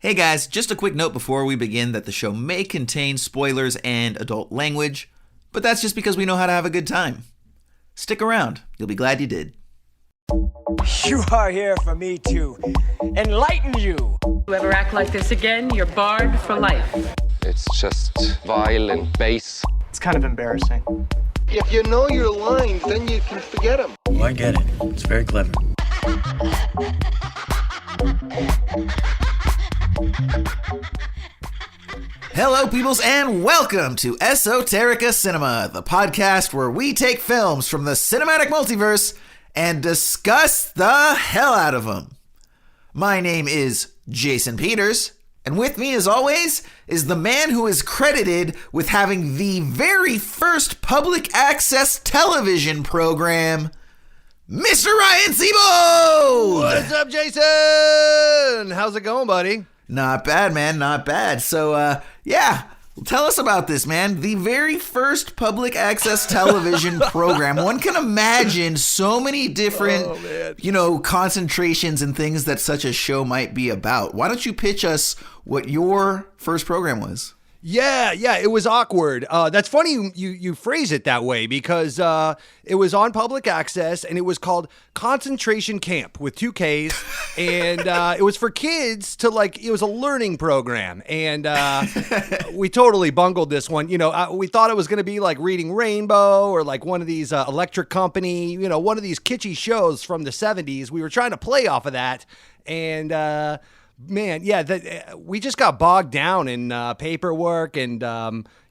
Hey guys, just a quick note before we begin that the show may contain spoilers and adult language, but that's just because we know how to have a good time. Stick around, you'll be glad you did. You are here for me to enlighten you. You ever act like this again, you're barred for life. It's just vile and base. It's kind of embarrassing. If you know your lines, then you can forget them. Oh, I get it. It's very clever. Hello, peoples, and welcome to Esoterica Cinema, the podcast where we take films from the cinematic multiverse and discuss the hell out of them. My name is Jason Peters, and with me, as always, is the man who is credited with having the very first public access television program, Mr. Ryan Seabold! What's up, Jason? How's it going, buddy? Not bad, man, not bad. So, tell us about this, man. The very first public access television program. One can imagine so many different, concentrations and things that such a show might be about. Why don't you pitch us what your first program was? Yeah, it was awkward. That's funny you phrase it that way because it was on public access and it was called Concentration Camp with 2 Ks. And it was for kids it was a learning program. And we totally bungled this one. We thought it was going to be like Reading Rainbow or like one of these Electric Company, one of these kitschy shows from the 70s. We were trying to play off of that. And we just got bogged down in paperwork and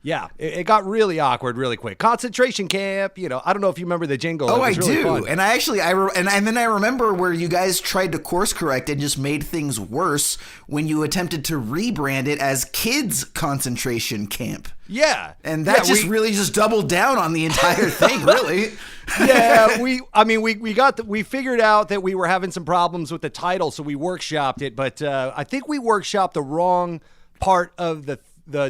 it got really awkward really quick. Concentration camp, I don't know if you remember the jingle. Oh, I really do. Fun. And I actually, and then I remember where you guys tried to course correct and just made things worse when you attempted to rebrand it as Kids Concentration Camp. Yeah. And that really just doubled down on the entire thing, really. Yeah, we figured out that we were having some problems with the title, so we workshopped it, but I think we workshopped the wrong part of the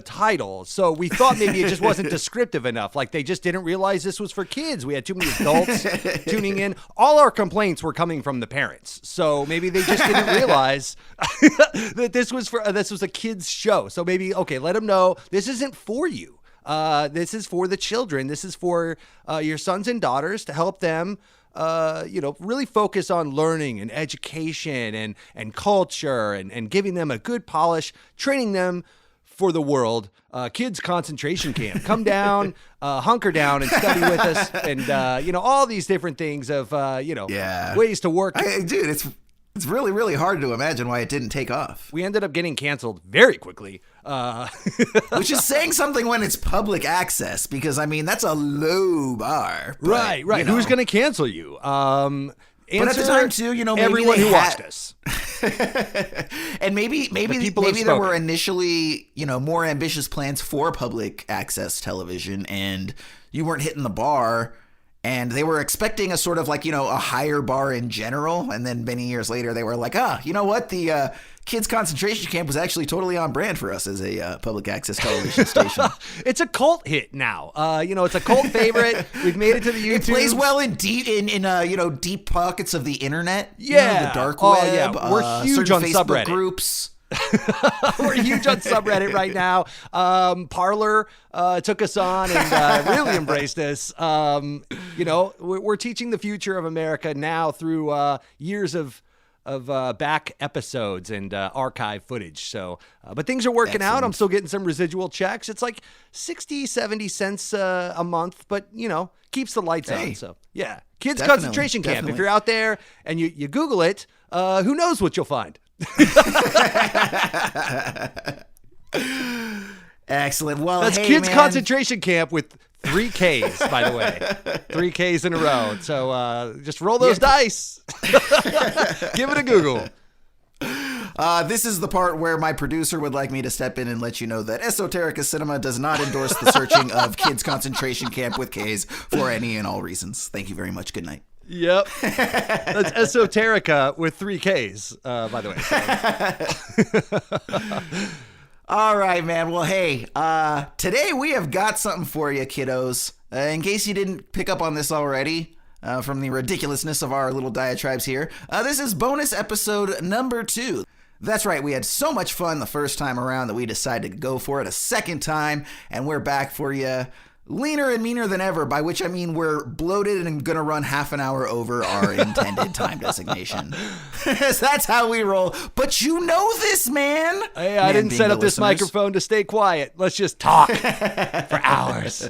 title. So we thought maybe it just wasn't descriptive enough. Like they just didn't realize this was for kids. We had too many adults tuning in. All our complaints were coming from the parents. So maybe they just didn't realize that this was a kids show. So maybe, let them know this isn't for you. This is for the children. This is for your sons and daughters to help them really focus on learning and education and culture and giving them a good polish, training them for the world. Kids Concentration Camp. Come down, hunker down and study with us and, all these different things of, ways to work. Dude, it's really, really hard to imagine why it didn't take off. We ended up getting canceled very quickly. Which is saying something when it's public access, because, that's a low bar. But, right. Who's going to cancel you? But at the time, too, maybe everyone who watched us. And maybe there were initially, more ambitious plans for public access television, and you weren't hitting the bar. And they were expecting a sort of a higher bar in general. And then many years later, they were like, you know what? The Kids Concentration Camp was actually totally on brand for us as a public access television station. It's a cult hit now. It's a cult favorite. We've made it to the YouTube. It plays well in deep pockets of the internet. Yeah. The dark web. Yeah. We're huge on Facebook subreddit groups. We're huge on subreddit right now. Parler took us on and really embraced us. We're teaching the future of America now through years of back episodes and archive footage. So, but things are working out. I'm still getting some residual checks. It's like 60, 70 cents a month, but keeps the lights on. So yeah, Kids Concentration Camp. If you're out there and you Google it, who knows what you'll find. Excellent. Well, that's Kids Concentration Camp with 3 Ks, by the way. 3 Ks in a row. So just roll those dice. Give it a Google. This is the part where my producer would like me to step in and let you know that Esoterica Cinema does not endorse the searching of Kids Concentration Camp with Ks for any and all reasons. Thank you very much. Good night. Yep. That's Esoterica with 3 Ks, by the way. All right, man. Well, hey, today we have got something for you, kiddos. In case you didn't pick up on this already, from the ridiculousness of our little diatribes here, this is bonus episode number 2. That's right, we had so much fun the first time around that we decided to go for it a second time, and we're back for you. Leaner and meaner than ever, by which I mean we're bloated and going to run half an hour over our intended time designation. That's how we roll. But you know this, man. Hey, I didn't set up this microphone to stay quiet. Let's just talk for hours.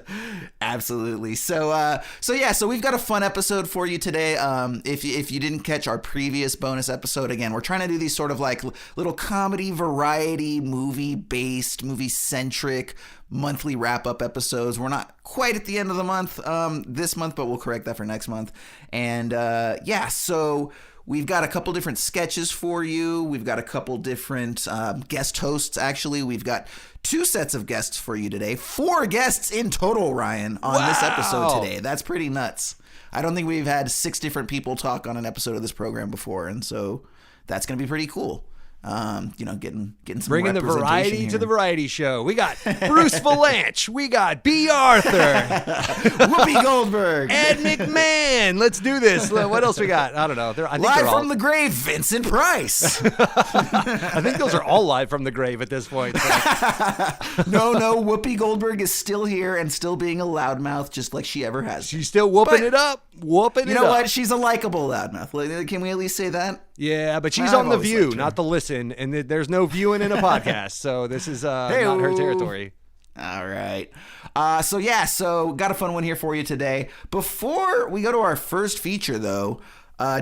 Absolutely. So we've got a fun episode for you today. If you didn't catch our previous bonus episode, again, we're trying to do these sort of like little comedy, variety, movie-based, movie-centric monthly wrap-up episodes. We're not quite at the end of the month this month, but we'll correct that for next month. And so we've got a couple different sketches for you. We've got a couple different guest hosts, actually. We've got 2 sets of guests for you today. 4 guests in total, Ryan, on this episode today. That's pretty nuts. I don't think we've had 6 different people talk on an episode of this program before, and so that's going to be pretty cool. Getting some bringing the variety here to the variety show. We got Bruce Valanche, we got B. Arthur, Whoopi Goldberg, Ed McMahon. Let's do this. What else we got? I don't know. I think live from the grave, Vincent Price. I think those are all live from the grave at this point. So. No, Whoopi Goldberg is still here and still being a loudmouth, just like she ever has. She's still whooping it up. You know what? She's a likable loudmouth. Can we at least say that? Yeah, but she's on The View, not The Listen, and there's no viewing in a podcast, so this is not her territory. All right. So got a fun one here for you today. Before we go to our first feature, though,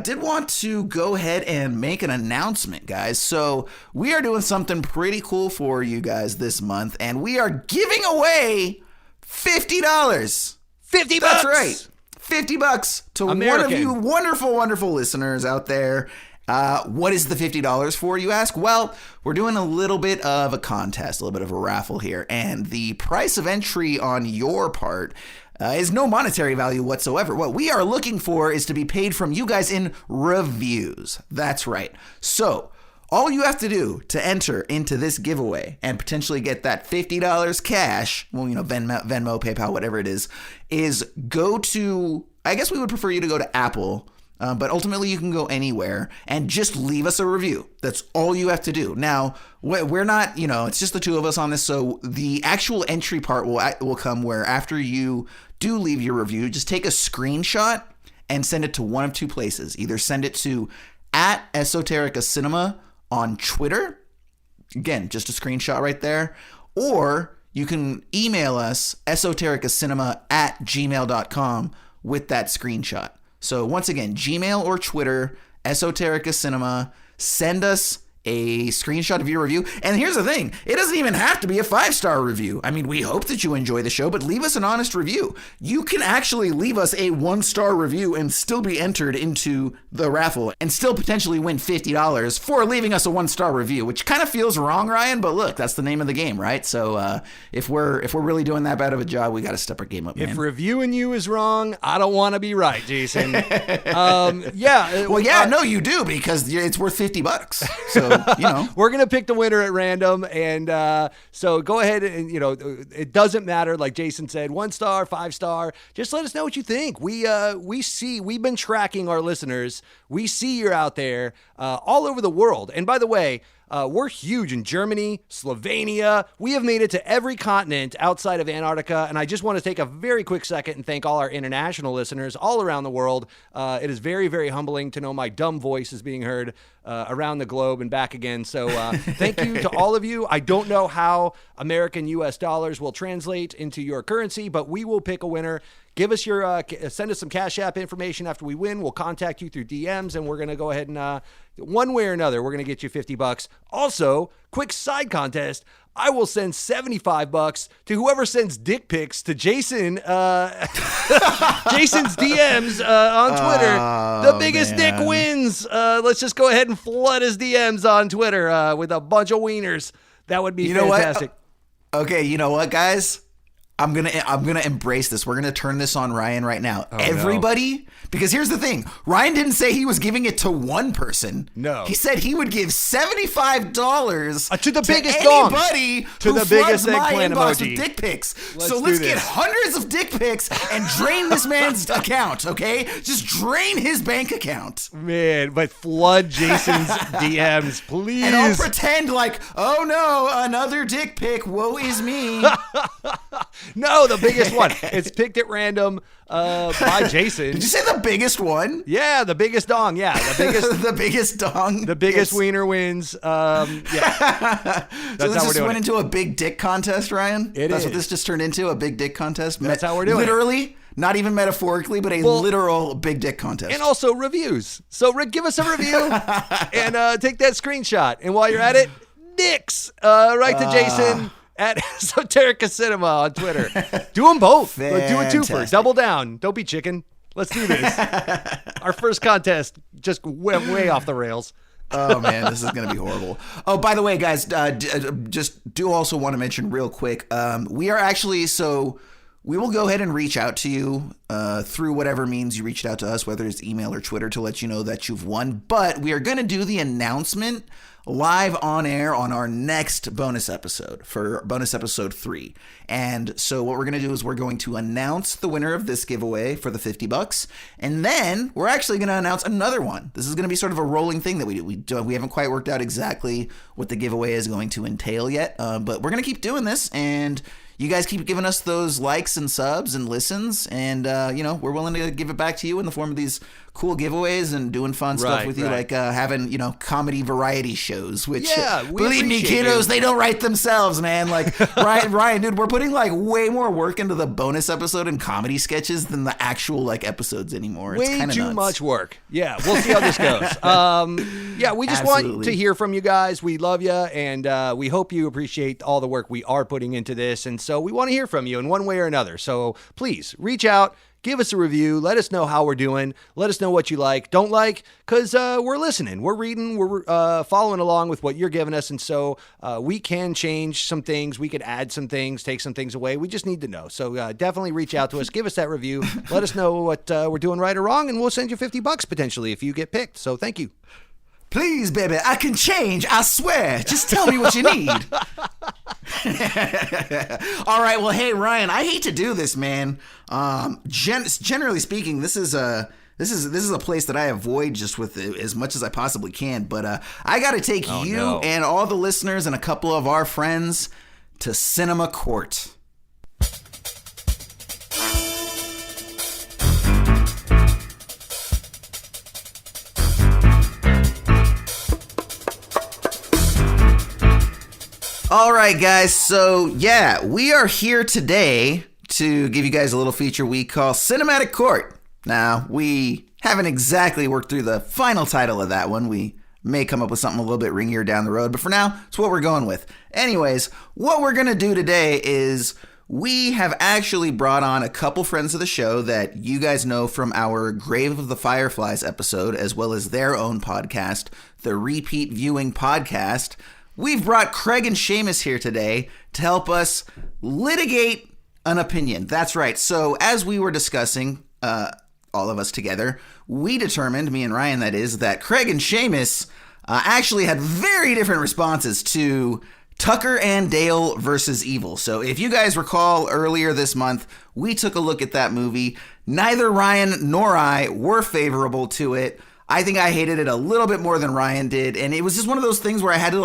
did want to go ahead and make an announcement, guys. So we are doing something pretty cool for you guys this month, and we are giving away $50. $50. That's right. $50 to American. one of you wonderful, wonderful listeners out there. What is the $50 for, you ask? Well, we're doing a little bit of a contest, a little bit of a raffle here, and the price of entry on your part is no monetary value whatsoever. What we are looking for is to be paid from you guys in reviews. That's right. So all you have to do to enter into this giveaway and potentially get that $50 cash, well, Venmo, PayPal, whatever it is go to, I guess we would prefer you to go to Apple, but ultimately you can go anywhere and just leave us a review. That's all you have to do. Now, we're not, it's just the 2 of us on this, so the actual entry part will come where after you do leave your review, just take a screenshot and send it to one of 2 places. Either send it to @Esoterica Cinema on Twitter. Again, just a screenshot right there. Or you can email us esotericacinema@gmail.com with that screenshot. So once again, Gmail or Twitter, Esoterica Cinema, send us a screenshot of your review. And here's the thing, it doesn't even have to be a 5-star review. I mean, we hope that you enjoy the show, but leave us an honest review. You can actually leave us a 1-star review and still be entered into the raffle and still potentially win $50 for leaving us a 1-star review, which kind of feels wrong, Ryan, but look, that's the name of the game, right? So if we're really doing that bad of a job, we got to step our game up, man. If reviewing you is wrong, I don't want to be right, Jason. No, you do, because it's worth $50. So, we're going to pick the winner at random. And so go ahead and, it doesn't matter. Like Jason said, 1-star, 5-star. Just let us know what you think. We've been tracking our listeners. We see you're out there all over the world. And by the way, we're huge in Germany, Slovenia. We have made it to every continent outside of Antarctica. And I just want to take a very quick second and thank all our international listeners all around the world. It is very, very humbling to know my dumb voice is being heard around the globe and back again. So thank you to all of you. I don't know how American US dollars will translate into your currency, but we will pick a winner. Give us send us some Cash App information after we win. We'll contact you through DMs, and we're going to go ahead and, one way or another, we're going to get you $50. Also, quick side contest. I will send $75 to whoever sends dick pics to Jason, Jason's DMs on Twitter. The biggest dick wins. Let's just go ahead and flood his DMs on Twitter with a bunch of wieners. That would be fantastic. What? Okay, you know what, guys? I'm gonna embrace this. We're gonna turn this on Ryan right now. Everybody, because here's the thing: Ryan didn't say he was giving it to one person. No, he said he would give $75 to the biggest anybody to who the biggest floods my eggplant inbox emoji with dick pics. Let's So do let's this. get hundreds of dick pics and drain this man's account. Okay, just drain his bank account. Man, but flood Jason's DMs, please. And I'll pretend like, oh no, another dick pic. Woe is me. No, the biggest one. It's picked at random by Jason. Did you say the biggest one? Yeah, the biggest dong. Yeah, the biggest. The biggest dong. The biggest Yes. wiener wins. Yeah. So this just went into a big dick contest, Ryan? That's what this just turned into, a big dick contest? That's how we're doing it. Literally, not even metaphorically, but a literal big dick contest. And also reviews. So, Rick, give us a review and take that screenshot. And while you're at it, dicks. Write to Jason at Esoterica Cinema on Twitter. Do them both. Do a twofer. Fantastic. Double down. Don't be chicken. Let's do this. Our first contest just went way off the rails. Oh man, this is gonna be horrible. Oh, by the way, guys, just do also want to mention real quick. We are actually we will go ahead and reach out to you through whatever means you reached out to us, whether it's email or Twitter, to let you know that you've won. But we are gonna do the announcement live on air on our next bonus episode for bonus episode 3. And so what we're going to do is we're going to announce the winner of this giveaway for the $50. And then we're actually going to announce another one. This is going to be sort of a rolling thing that we do. We haven't quite worked out exactly what the giveaway is going to entail yet. But we're going to keep doing this, and you guys keep giving us those likes and subs and listens, and we're willing to give it back to you in the form of these cool giveaways and doing fun stuff with you, like having comedy variety shows. Which, believe me, kiddos, they don't write themselves, man. Like Ryan, dude, we're putting like way more work into the bonus episode and comedy sketches than the actual like episodes anymore. It's Way kind of too much work. Yeah, we'll see how this goes. We just want to hear from you guys. We love you, and we hope you appreciate all the work we are putting into this. And so we want to hear from you in one way or another. So please reach out. Give us a review. Let us know how we're doing. Let us know what you like, don't like, because we're listening. We're reading. We're following along with what you're giving us. And so we can change some things. We could add some things, take some things away. We just need to know. So definitely reach out to us. Give us that review. Let us know what we're doing right or wrong, and we'll send you $50 potentially if you get picked. So thank you. Please, baby, I can change. I swear. Just tell me what you need. All right. Well, hey, Ryan, I hate to do this, man. Generally speaking, this is a place that I avoid just with as much as I possibly can. But I got to take and all the listeners and a couple of our friends to Cinema Court. All right, guys. So, yeah, we are here today to give you guys a little feature we call Cinematic Court. Now, we haven't exactly worked through the final title of that one. We may come up with something a little bit ringier down the road, but for now, it's what we're going with. Anyways, what we're going to do today is we have actually brought on a couple friends of the show that you guys know from our Grave of the Fireflies episode, as well as their own podcast, the Repeat Viewing Podcast. We've brought Craig and Seamus here today to help us litigate an opinion. That's right. So as we were discussing, all of us together, we determined, me and Ryan that is, that Craig and Seamus actually had very different responses to Tucker and Dale versus Evil. So if you guys recall earlier this month, we took a look at that movie. Neither Ryan nor I were favorable to it. I think I hated it a little bit more than Ryan did, and it was just one of those things where I had to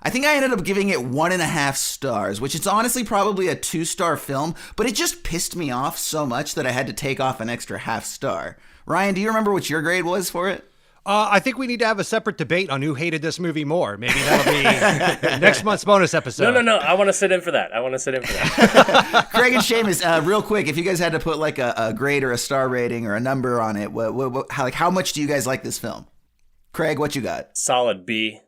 I think I ended up giving it 1.5 stars, which is honestly probably a 2-star film, but it just pissed me off so much that I had to take off an extra half star. Ryan, do you remember what your grade was for it? I think we need to have a separate debate on who hated this movie more. Maybe that'll be next month's bonus episode. No. I want to sit in for that. Craig and Seamus, real quick, if you guys had to put like a grade or a star rating or a number on it, how much do you guys like this film? Craig, what you got? Solid B.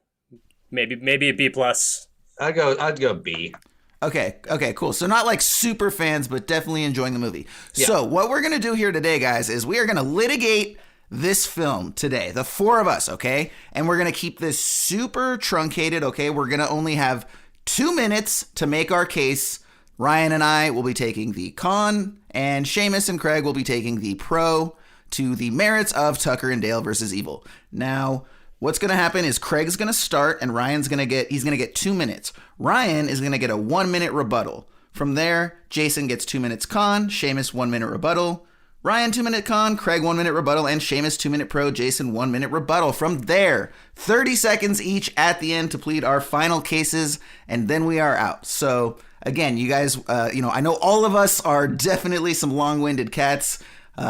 Maybe a B plus. I'd go B. Okay, cool. So not like super fans, but definitely enjoying the movie. Yeah. So what we're going to do here today, guys, is we are going to litigate this film today, the 4 of us, okay? And we're going to keep this super truncated, okay? We're going to only have 2 minutes to make our case. Ryan and I will be taking the con, and Seamus and Craig will be taking the pro to the merits of Tucker and Dale versus Evil. Now, what's going to happen is Craig's going to start, and he's going to get 2 minutes. Ryan is going to get a 1 minute rebuttal. From there, Jason gets 2 minutes con, Seamus 1 minute rebuttal, Ryan 2 minute con, Craig 1 minute rebuttal, and Seamus 2 minute pro, Jason 1 minute rebuttal. From there, 30 seconds each at the end to plead our final cases, and then we are out. So again, you guys, I know all of us are definitely some long-winded cats.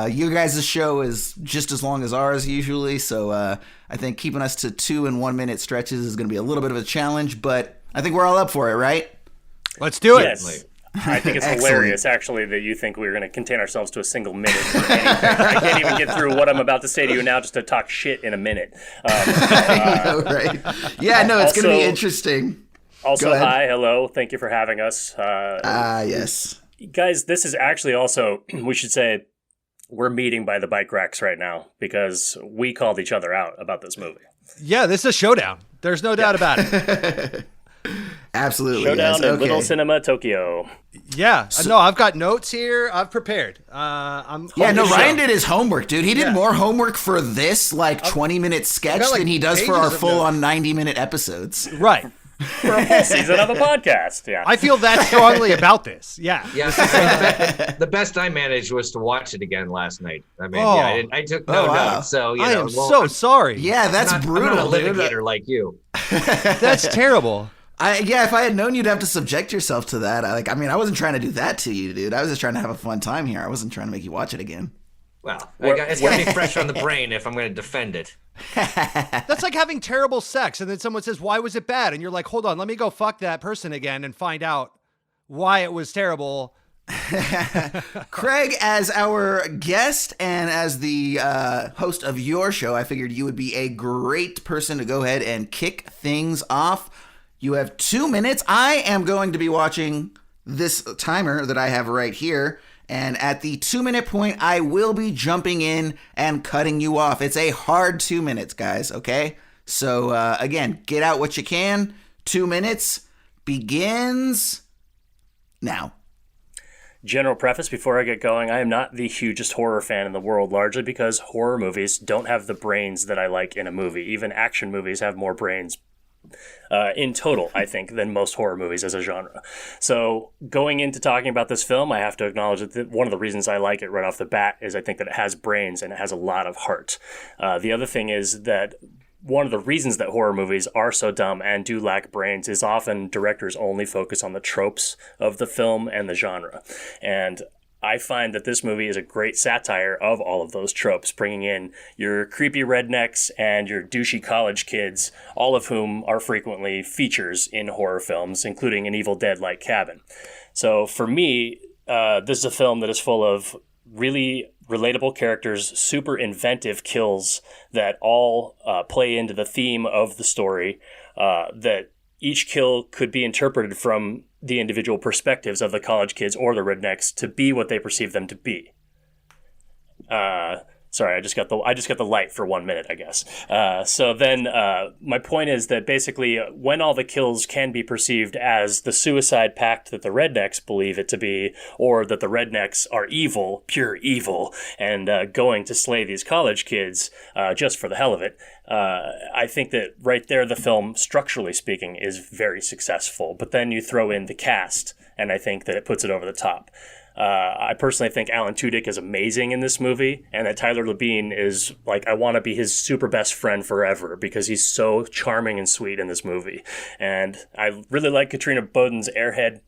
You guys' show is just as long as ours usually, so I think keeping us to 2 and 1 minute stretches is going to be a little bit of a challenge, but I think we're all up for it, right? Let's do it. Yes. I think it's hilarious, actually, that you think we're going to contain ourselves to a single minute. I can't even get through what I'm about to say to you now just to talk shit in a minute. I know, right? Yeah, no, it's going to be interesting. Also, hi, hello. Thank you for having us. Yes. Guys, this is actually also, we should say, we're meeting by the bike racks right now because we called each other out about this movie. Yeah, this is a showdown. There's no doubt about it. Absolutely. Showdown in Little Cinema, Tokyo. Yeah. No, I've got notes here. I've prepared. Ryan did his homework, dude. He did more homework for this 20-minute sketch than he does for our full-on 90-minute episodes. Right. For a full season of a podcast. Yeah. I feel that strongly about this. Yeah. Yeah. The best I managed was to watch it again last night. I mean, I took no notes. So, I am so sorry. Yeah, that's brutal. I'm not a litigator like you. That's terrible. If I had known you'd have to subject yourself to that, I wasn't trying to do that to you, dude. I was just trying to have a fun time here. I wasn't trying to make you watch it again. Well, it's going to be fresh on the brain if I'm going to defend it. That's like having terrible sex, and then someone says, why was it bad? And you're like, hold on, let me go fuck that person again and find out why it was terrible. Craig, as our guest and as the host of your show, I figured you would be a great person to go ahead and kick things off. You have 2 minutes. I am going to be watching this timer that I have right here. And at the 2 minute point, I will be jumping in and cutting you off. It's a hard 2 minutes, guys, okay? So, again, get out what you can. 2 minutes begins now. General preface before I get going, I am not the hugest horror fan in the world, largely because horror movies don't have the brains that I like in a movie. Even action movies have more brains in total, I think, than most horror movies as a genre. So going into talking about this film, I have to acknowledge that one of the reasons I like it right off the bat is I think that it has brains and it has a lot of heart. The other thing is that one of the reasons that horror movies are so dumb and do lack brains is often directors only focus on the tropes of the film and the genre. And I find that this movie is a great satire of all of those tropes, bringing in your creepy rednecks and your douchey college kids, all of whom are frequently features in horror films, including an Evil Dead-like cabin. So for me, this is a film that is full of really relatable characters, super inventive kills that all play into the theme of the story, that each kill could be interpreted from the individual perspectives of the college kids or the rednecks to be what they perceive them to be. Sorry, I just got the light for 1 minute, I guess. So then my point is that basically when all the kills can be perceived as the suicide pact that the rednecks believe it to be, or that the rednecks are evil, pure evil, and going to slay these college kids just for the hell of it, I think that right there the film, structurally speaking, is very successful. But then you throw in the cast, and I think that it puts it over the top. I personally think Alan Tudyk is amazing in this movie, and that Tyler Labine is like, I want to be his super best friend forever because he's so charming and sweet in this movie. And I really like Katrina Bowden's airhead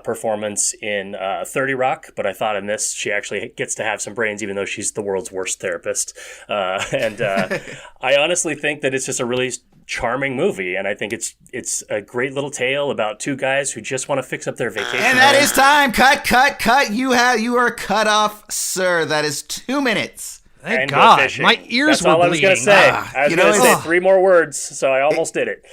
performance in 30 Rock, but I thought in this she actually gets to have some brains, even though she's the world's worst therapist. I honestly think that it's just a really charming movie, and I think it's a great little tale about two guys who just want to fix up their vacation. And that is time. Cut. You are cut off, sir. That is 2 minutes. Thank God. My ears That's were all bleeding. I was going to say. I was going to say 3 more words, so I almost did it.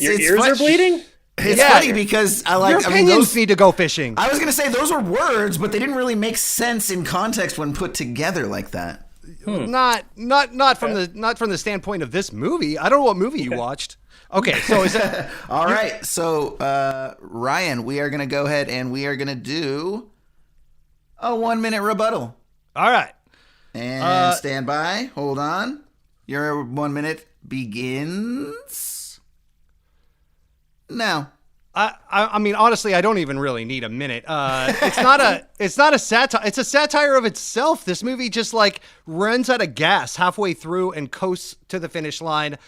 Your ears are bleeding? It's funny because your opinions need to go fishing. I was going to say those were words, but they didn't really make sense in context when put together like that. Not from the standpoint of this movie. I don't know what movie you watched. Okay, so is that all right? So Ryan, we are gonna go ahead and we are gonna do a 1-minute rebuttal. All right, and stand by. Hold on. Your 1 minute begins now. I mean, honestly, I don't even really need a minute. It's not a satire. It's a satire of itself. This movie just like runs out of gas halfway through and coasts to the finish line.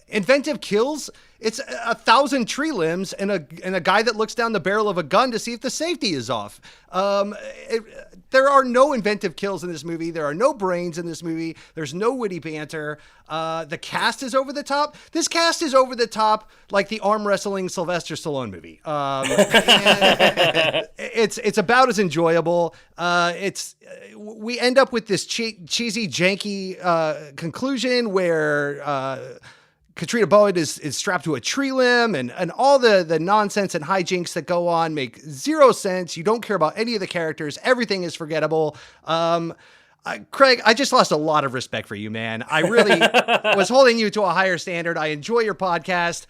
Inventive kills. It's 1,000 tree limbs and a guy that looks down the barrel of a gun to see if the safety is off. There are no inventive kills in this movie. There are no brains in this movie. There's no witty banter. The cast is over the top. This cast is over the top like the arm wrestling Sylvester Stallone movie. It's about as enjoyable. We end up with this cheesy, janky conclusion where Katrina Boyd is strapped to a tree limb and all the nonsense and hijinks that go on make zero sense. You don't care about any of the characters. Everything is forgettable. Craig, I just lost a lot of respect for you, man. I really was holding you to a higher standard. I enjoy your podcast,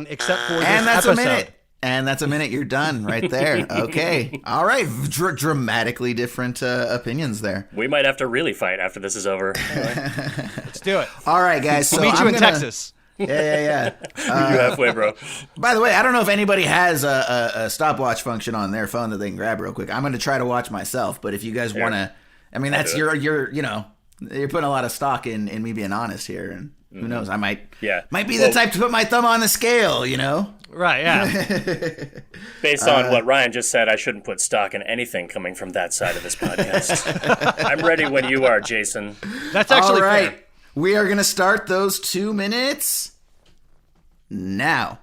except for this that's episode. a minute. And that's a minute. You're done right there. Okay. All right. Dramatically different opinions there. We might have to really fight after this is over. Let's do it. All right, guys. So We'll meet you in Texas. Yeah. You halfway, bro. By the way, I don't know if anybody has a stopwatch function on their phone that they can grab real quick. I'm going to try to watch myself, but if you guys want to, I mean, that's you're putting a lot of stock in me being honest here, and who knows, I might be the type to put my thumb on the scale, you know? Right, yeah. Based on what Ryan just said, I shouldn't put stock in anything coming from that side of this podcast. I'm ready when you are, Jason. That's actually all right. fair. We are going to start those 2 minutes now.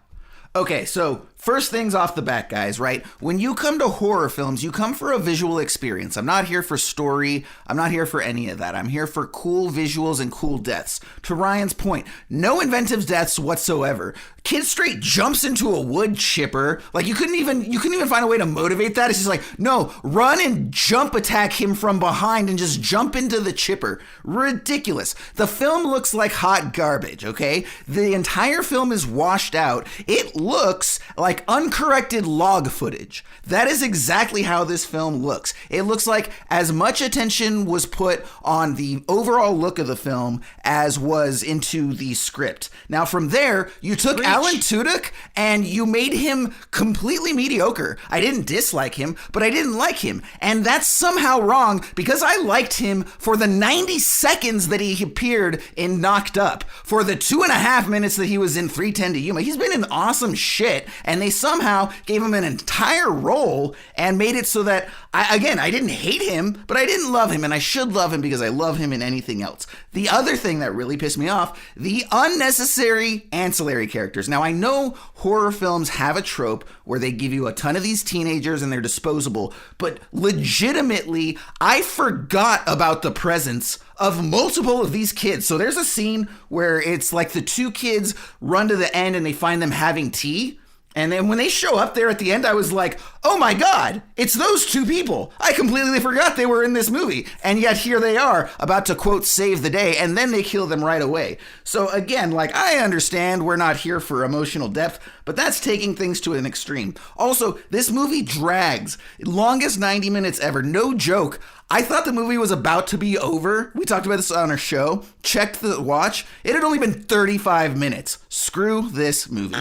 Okay, so first things off the bat, guys, right? When you come to horror films, you come for a visual experience. I'm not here for story. I'm not here for any of that. I'm here for cool visuals and cool deaths. To Ryan's point, no inventive deaths whatsoever. Kid straight jumps into a wood chipper. Like you couldn't even find a way to motivate that. It's just like, no, run and jump attack him from behind and just jump into the chipper. Ridiculous. The film looks like hot garbage, okay? The entire film is washed out. It looks like uncorrected log footage. That is exactly how this film looks. It looks like as much attention was put on the overall look of the film as was into the script. Now from there, you took Alan Tudyk and you made him completely mediocre. I didn't dislike him, but I didn't like him. And that's somehow wrong because I liked him for the 90 seconds that he appeared in Knocked Up, for the 2.5 minutes that he was in 3:10 to Yuma. He's been in awesome shit, and they somehow gave him an entire role and made it so that, I didn't hate him, but I didn't love him, and I should love him because I love him in anything else. The other thing that really pissed me off, the unnecessary ancillary characters. Now, I know horror films have a trope where they give you a ton of these teenagers and they're disposable, but legitimately, I forgot about the presence of multiple of these kids. So there's a scene where it's like the 2 kids run to the end and they find them having tea. And then when they show up there at the end, I was like, oh my God, it's those 2 people. I completely forgot they were in this movie. And yet here they are about to, quote, save the day. And then they kill them right away. So again, like, I understand we're not here for emotional depth, but that's taking things to an extreme. Also, this movie drags. Longest 90 minutes ever. No joke. I thought the movie was about to be over. We talked about this on our show. Checked the watch. It had only been 35 minutes. Screw this movie.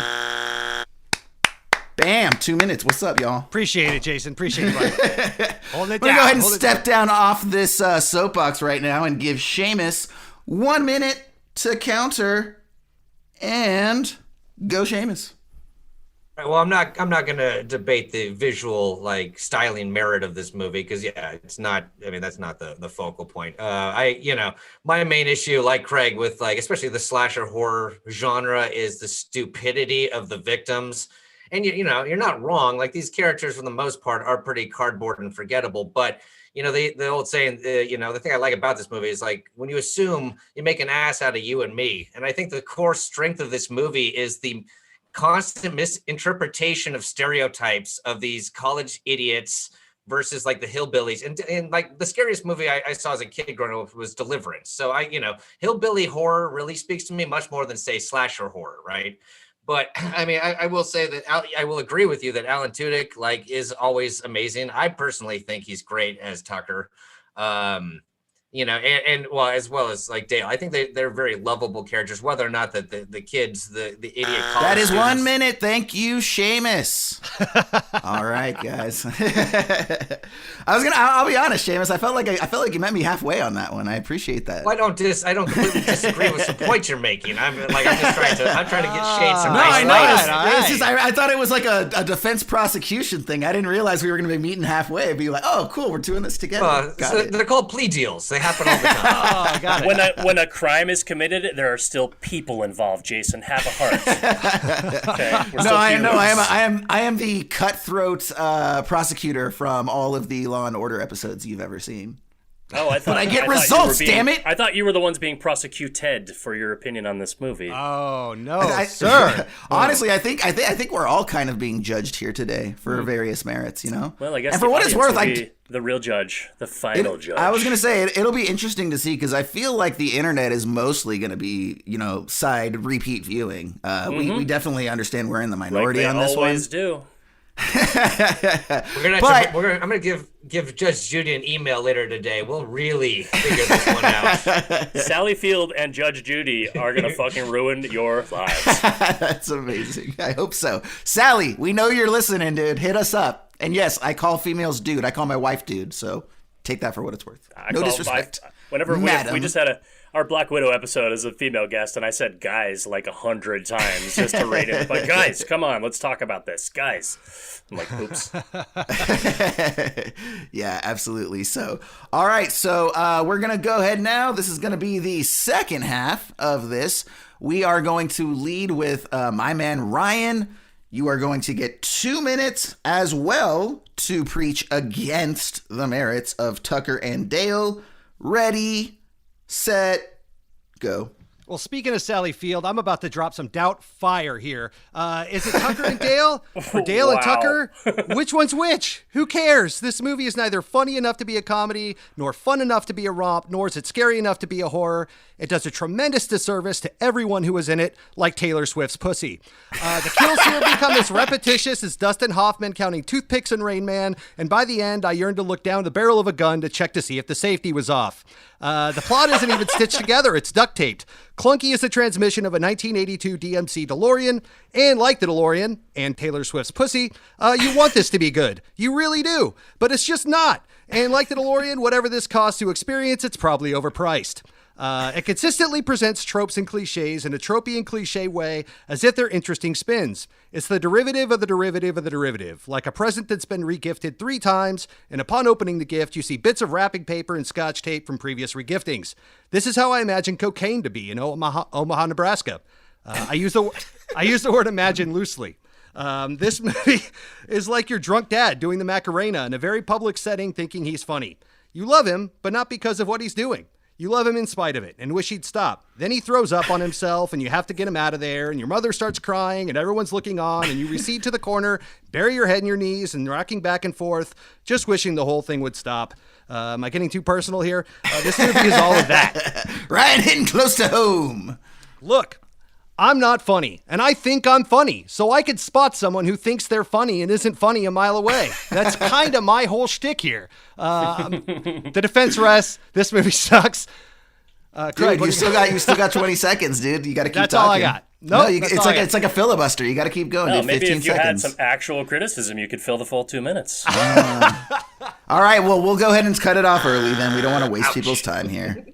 Bam, 2 minutes. What's up, y'all? Appreciate it, Jason. Appreciate it, buddy. Hold it down. I'm going to go ahead and step down off this soapbox right now and give Seamus 1 minute to counter, and go Seamus. Well, I'm not going to debate the visual styling merit of this movie because it's not. I mean, that's not the focal point. My main issue, like Craig, with especially the slasher horror genre, is the stupidity of the victims. And you're not wrong. Like, these characters, for the most part, are pretty cardboard and forgettable. But the old saying, the thing I like about this movie is, like, when you assume, you make an ass out of you and me. And I think the core strength of this movie is the constant misinterpretation of stereotypes of these college idiots versus like the hillbillies. And like the scariest movie I saw as a kid growing up was Deliverance. So hillbilly horror really speaks to me much more than say slasher horror, right? But I mean, I will say that I will agree with you that Alan Tudyk like is always amazing. I personally think he's great as Tucker. And well, as well as like Dale, I think they're very lovable characters, whether or not that the kids, the idiot. That is students. 1 minute. Thank you, Seamus. All right, guys. I'll be honest, Seamus. I felt like you met me halfway on that one. I appreciate that. Well, I don't completely disagree with some points you're making. I'm trying to get Shane some No, nice I know. lights. I thought it was like a defense prosecution thing. I didn't realize we were going to be meeting halfway and be like, oh, cool, we're doing this together. They're called plea deals. They happen all the time. Oh, got it. When a crime is committed, there are still people involved. Jason, have a heart. Okay? No, I know. I am the cutthroat prosecutor from all of the Law and Order episodes you've ever seen. Oh, I thought. But I get results. Damn it! I thought you were the ones being prosecuted for your opinion on this movie. Oh no, sir. Honestly, I think we're all kind of being judged here today for various merits. Well, I guess. And for what it's worth, the real judge, the final judge. I was going to say it'll be interesting to see because I feel like the internet is mostly going to be, side repeat viewing. We definitely understand we're in the minority on this one. Always do. I'm gonna give Judge Judy an email later today. We'll really figure this one out. Sally Field and Judge Judy are gonna fucking ruin your lives. That's amazing. I hope so. Sally, we know you're listening, dude. Hit us up. And yes, I call females dude. I call my wife dude. So take that for what it's worth. No disrespect. Whenever we just had our Black Widow episode as a female guest, and I said guys like 100 times just to rate it. But guys, come on, let's talk about this. Guys. I'm like, oops. Yeah, absolutely. So, all right. So we're going to go ahead now. This is going to be the second half of this. We are going to lead with my man, Ryan. You are going to get 2 minutes as well to preach against the merits of Tucker and Dale. Ready, set, go. Well, speaking of Sally Field, I'm about to drop some doubt fire here. Is it Tucker and Dale? Or Dale and Tucker? Which one's which? Who cares? This movie is neither funny enough to be a comedy, nor fun enough to be a romp, nor is it scary enough to be a horror. It does a tremendous disservice to everyone who was in it, like Taylor Swift's pussy. The kills here become as repetitious as Dustin Hoffman counting toothpicks in Rain Man, and by the end, I yearned to look down the barrel of a gun to check to see if the safety was off. The plot isn't even stitched together. It's duct taped. Clunky is the transmission of a 1982 DMC DeLorean. And like the DeLorean and Taylor Swift's pussy, you want this to be good. You really do. But it's just not. And like the DeLorean, whatever this costs to experience, it's probably overpriced. It consistently presents tropes and cliches in a tropey and cliche way as if they're interesting spins. It's the derivative of the derivative of the derivative, like a present that's been regifted 3 times, and upon opening the gift, you see bits of wrapping paper and scotch tape from previous regiftings. This is how I imagine cocaine to be in Omaha, Nebraska. I use the word imagine loosely. This movie is like your drunk dad doing the Macarena in a very public setting thinking he's funny. You love him, but not because of what he's doing. You love him in spite of it and wish he'd stop. Then he throws up on himself and you have to get him out of there and your mother starts crying and everyone's looking on and you recede to the corner, bury your head in your knees and rocking back and forth, just wishing the whole thing would stop. Am I getting too personal here? This movie is all of that. Ryan hitting close to home. Look, I'm not funny, and I think I'm funny, so I could spot someone who thinks they're funny and isn't funny a mile away. That's kind of my whole shtick here. The defense rests. This movie sucks. Craig, you still got 20 seconds, dude. You got to keep That's talking. all I got. No, it's like a filibuster. You got to keep going. Dude. Maybe 15 if you seconds. had some actual criticism, you could fill the full 2 minutes. All right, well, we'll go ahead and cut it off early then. We don't want to waste people's time here.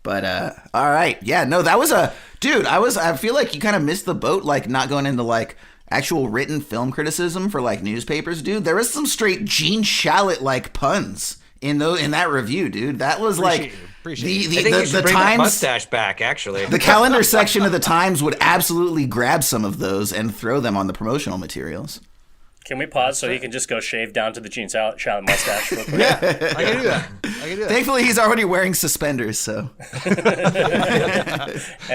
But all right, yeah, no, that was dude. I feel like you kind of missed the boat, like not going into like actual written film criticism for like newspapers, dude. There was some straight Gene Shalit like puns in that review, dude. That was I think you should bring that mustache back. Actually, the calendar section of the Times would absolutely grab some of those and throw them on the promotional materials. Can we pause so he can just go shave down to the Gene Shalit mustache real quick? Yeah, I can do that. Thankfully, he's already wearing suspenders, so. And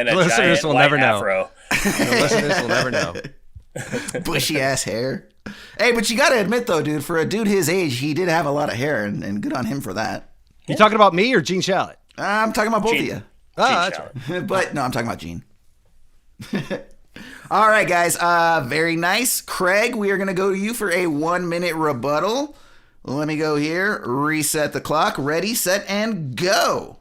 a listeners giant will white never know. afro. The listeners will never know. Bushy ass hair. Hey, but you got to admit, though, dude, for a dude his age, he did have a lot of hair, and good on him for that. You talking about me or Gene Shalit? I'm talking about both of you. Oh, that's right. But no, I'm talking about Gene. All right, guys. Very nice. Craig, we are going to go to you for a 1-minute rebuttal. Let me go here. Reset the clock. Ready, set, and go.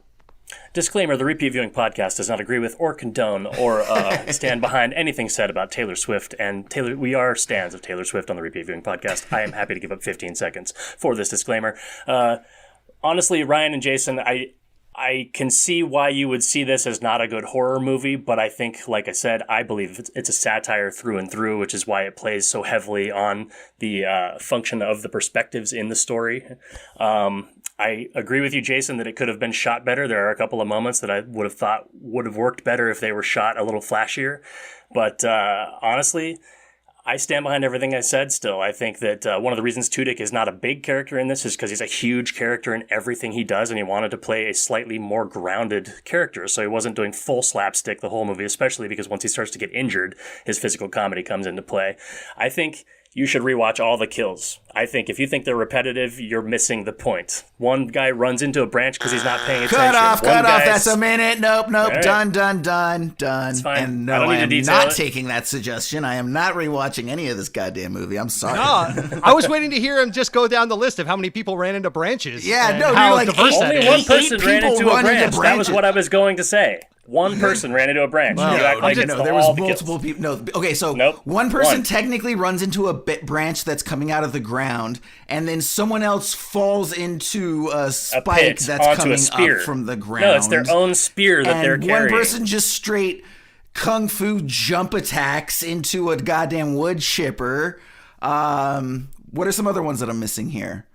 Disclaimer, the Repeat Viewing Podcast does not agree with or condone or stand behind anything said about Taylor Swift. And we are stans of Taylor Swift on the Repeat Viewing Podcast. I am happy to give up 15 seconds for this disclaimer. Honestly, Ryan and Jason, I can see why you would see this as not a good horror movie, but I think, like I said, I believe it's a satire through and through, which is why it plays so heavily on the function of the perspectives in the story. I agree with you, Jason, that it could have been shot better. There are a couple of moments that I would have thought would have worked better if they were shot a little flashier. But honestly, I stand behind everything I said still. I think that one of the reasons Tudyk is not a big character in this is because he's a huge character in everything he does, and he wanted to play a slightly more grounded character. So he wasn't doing full slapstick the whole movie, especially because once he starts to get injured, his physical comedy comes into play. I think you should rewatch all the kills. I think if you think they're repetitive, you're missing the point. One guy runs into a branch because he's not paying attention. Cut off. That's a minute. Nope. Right. Done. It's fine. And no, I am not taking that suggestion. I am not rewatching any of this goddamn movie. I'm sorry. No, I was waiting to hear him just go down the list of how many people ran into branches. Yeah, no, how you're like diverse that only is. one person ran into a branch. That was what I was going to say. One person ran into a branch. Well, you act like it's there all was the multiple kills. people. No, okay, so Nope. one person technically runs into a branch that's coming out of the ground, and then someone else falls into a spike that's coming up from the ground. No, it's their own spear that they're carrying. One person just straight kung fu jump attacks into a goddamn wood chipper. What are some other ones that I'm missing here?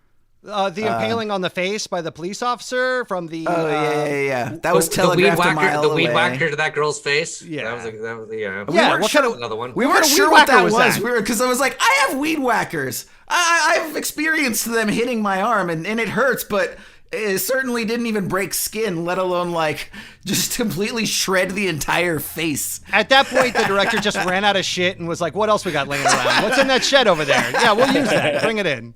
The impaling on the face by the police officer from the... yeah. That was telegraphed a mile away. The weed whacker to that girl's face? Yeah. That was yeah. We weren't sure, another one. We weren't sure what that was. Because I was like, I have weed whackers. I've experienced them hitting my arm, and it hurts, but it certainly didn't even break skin, let alone, like, just completely shred the entire face. At that point, the director just ran out of shit and was like, what else we got laying around? What's in that shed over there? Yeah, we'll use that. Bring it in.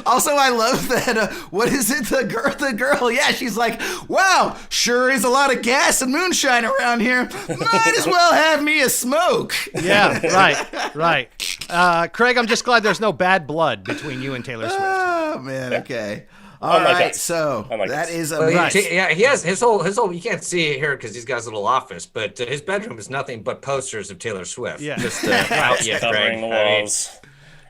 Also, I love that, what is it, the girl, yeah, she's like, wow, sure is a lot of gas and moonshine around here. Might as well have me a smoke. Yeah, right. Craig, I'm just glad there's no bad blood between you and Taylor Swift. Oh, man, okay. All right, so that is a nice. Yeah, he has his whole. You can't see it here because he's got his little office, but his bedroom is nothing but posters of Taylor Swift. Yeah, just out yet, covering the walls.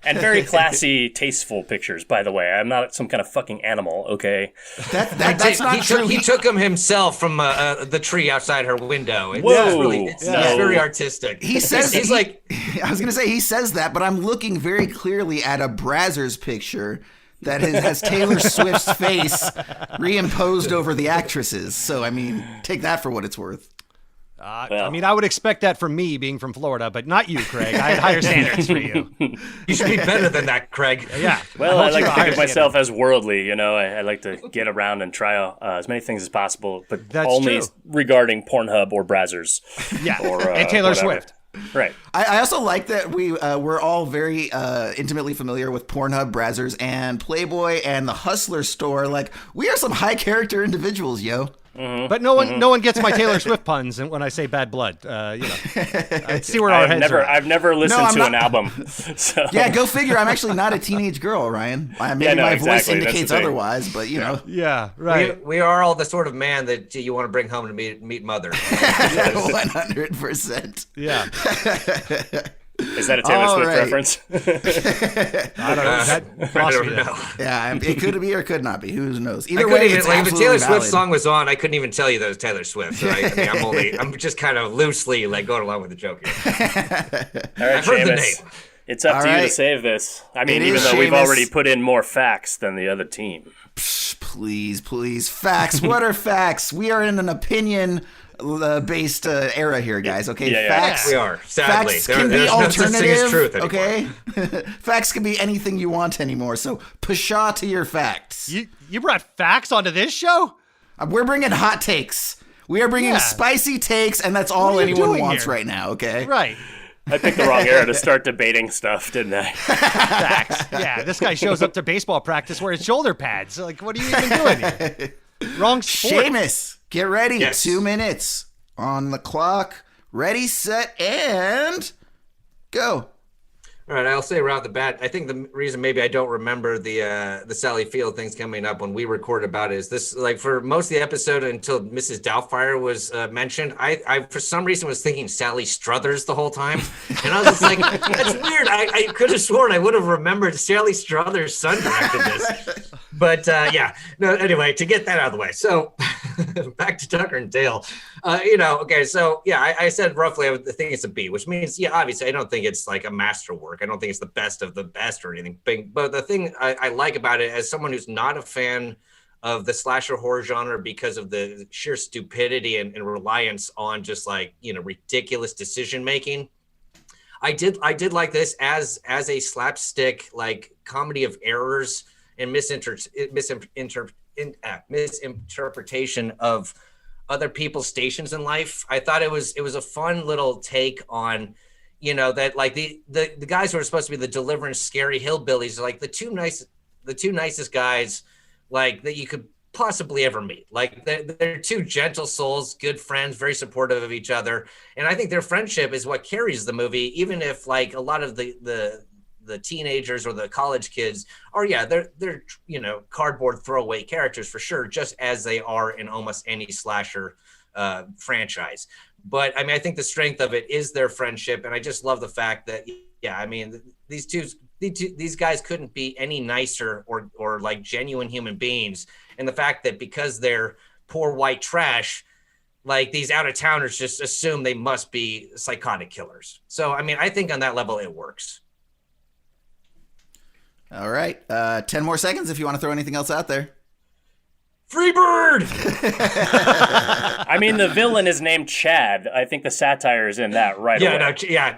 And very classy, tasteful pictures, by the way. I'm not some kind of fucking animal, okay? That's not true. He took him himself from the tree outside her window. It's very artistic. He says he's like. I was gonna say he says that, but I'm looking very clearly at a Brazzers picture that has Taylor Swift's face reimposed over the actresses. So I mean, take that for what it's worth. I mean, I would expect that from me being from Florida, but not you, Craig. I had higher standards for you. You should be better than that, Craig. Yeah. Well, I like to think of myself as worldly, you know. I like to get around and try as many things as possible, but That's only true. regarding Pornhub or Brazzers. Yeah, or, and Taylor whatever. Swift. Right. I also like that we're all very intimately familiar with Pornhub, Brazzers, and Playboy and the Hustler store. Like, we are some high character individuals, yo. Mm-hmm. But no one gets my Taylor Swift puns when I say bad blood. I see where our heads are. I've never listened to an album. So. Yeah, go figure. I'm actually not a teenage girl, Ryan. Maybe my voice indicates otherwise, but you know. Yeah, right. We are all the sort of man that you want to bring home to meet mother. 100%. Yeah. Is that a Taylor Swift reference? I don't know. I don't know. Yeah, it could be or could not be. Who knows? Either I way, even, it's like, if a absolutely Taylor valid. Swift song was on, I couldn't even tell you that was Taylor Swift. So I'm just kind of loosely like going along with the joke here. All right, I've heard the Seamus. name. It's up to you to save this. I mean, even though we've Seamus. already put in more facts than the other team. Please. Facts. What are facts? We are in an opinion based era here, guys. Okay, Yeah. facts. We are. Sadly, Facts can be there's no such thing as alternative. truth anymore. Okay, facts can be anything you want anymore. So pshaw to your facts. You brought facts onto this show? We're bringing hot takes. We are bringing spicy takes, and that's all What are you anyone doing wants here? right now. Okay. Right. I picked the wrong era to start debating stuff, didn't I? Facts. Yeah, this guy shows up to baseball practice wearing shoulder pads. Like, what are you even doing here? Wrong sport. Seamus, get ready. Yes. 2 minutes on the clock. Ready, set, and go. All right, I'll say right off the bat, I think the reason maybe I don't remember the Sally Field things coming up when we recorded about it is this, like for most of the episode until Mrs. Doubtfire was mentioned, I for some reason was thinking Sally Struthers the whole time. And I was just like, that's weird. I could have sworn I would have remembered Sally Struthers' son directed this. But yeah, no, anyway, to get that out of the way. So back to Tucker and Dale. Okay, so yeah, I said roughly I think it's a B, which means, yeah, obviously I don't think it's like a masterwork. I don't think it's the best of the best or anything. But the thing I like about it, as someone who's not a fan of the slasher horror genre because of the sheer stupidity and reliance on just like, ridiculous decision making, I did like this as a slapstick like comedy of errors and misinterpretation of other people's stations in life. I thought it was a fun little take on, that like the guys who are supposed to be the Deliverance scary hillbillies are like the two nicest guys like that you could possibly ever meet. Like they're two gentle souls, good friends, very supportive of each other. And I think their friendship is what carries the movie, even if like a lot of the teenagers or the college kids are, they're cardboard throwaway characters for sure, just as they are in almost any slasher franchise. But I mean, I think the strength of it is their friendship, and I just love the fact that, these guys couldn't be any nicer or like genuine human beings, and the fact that because they're poor white trash, like these out-of-towners just assume they must be psychotic killers. So I mean, I think on that level it works. All right. 10 more seconds if you want to throw anything else out there. Freebird! I mean, the villain is named Chad. I think the satire is in that away.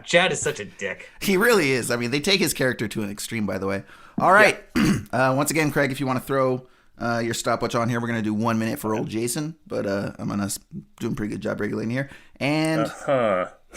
Chad is such a dick. He really is. I mean, they take his character to an extreme, by the way. All right. Yeah. Once again, Craig, if you want to throw your stopwatch on here, we're going to do 1 minute for old Jason, but I'm going to do a pretty good job regulating here. And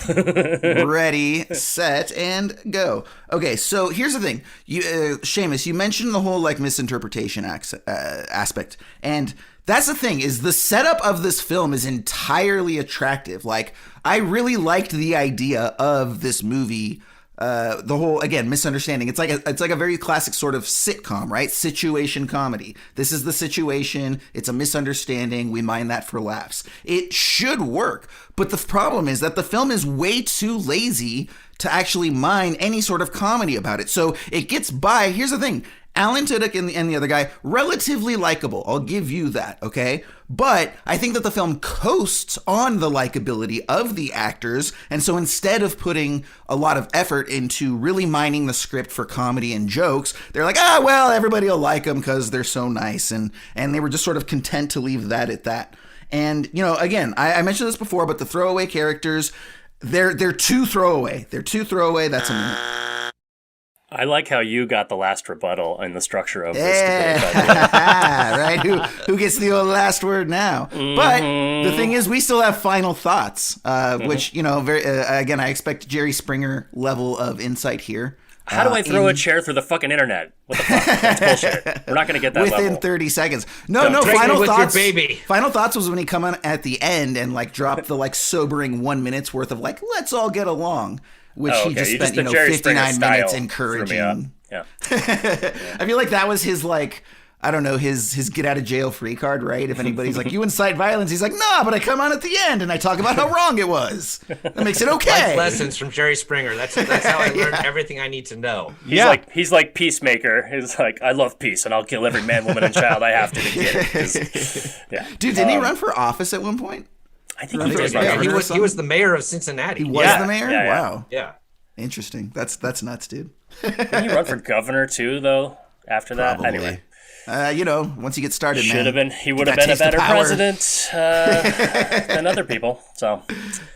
ready, set, and go. Okay, so here's the thing. Seamus, you mentioned the whole like misinterpretation aspect, and that's the thing, is the setup of this film is entirely attractive. Like, I really liked the idea of this movie. The whole, again, misunderstanding. It's like a very classic sort of sitcom, right? Situation comedy. This is the situation. It's a misunderstanding. We mind that for laughs. It should work. But the problem is that the film is way too lazy to actually mine any sort of comedy about it. So it gets by. Here's the thing. Alan Tudyk and the other guy, relatively likable. I'll give you that, okay? But I think that the film coasts on the likability of the actors, and so instead of putting a lot of effort into really mining the script for comedy and jokes, they're like, well, everybody will like them because they're so nice, and they were just sort of content to leave that at that. And, again, I mentioned this before, but the throwaway characters, they're too throwaway. They're too throwaway. That's a... I like how you got the last rebuttal in the structure of this debate. Right? Who gets the last word now? Mm-hmm. But the thing is, we still have final thoughts, which, very again, I expect Jerry Springer level of insight here. How do I throw a chair through the fucking internet? What the fuck? That's bullshit. We're not going to get that within level. 30 seconds. No, final thoughts. Your baby. Final thoughts was when he come on at the end and like dropped the like sobering 1 minute's worth of like, let's all get along. Which he just spent, 59 minutes encouraging. Yeah. I feel like that was his, like, I don't know, his get out of jail free card, right? If anybody's like, you incite violence, he's like, nah, but I come on at the end and I talk about how wrong it was. That makes it okay. Life lessons from Jerry Springer. That's how I learned everything I need to know. He's like Peacemaker. He's like, I love peace and I'll kill every man, woman, and child I have to get it. Yeah. Dude, didn't he run for office at one point? I think he was the mayor of Cincinnati. He was the mayor? Yeah. Wow. Yeah. Interesting. That's nuts, dude. Didn't he run for governor too, though, after that? Probably. Anyway. Once you get started, he would have been a better president than other people. So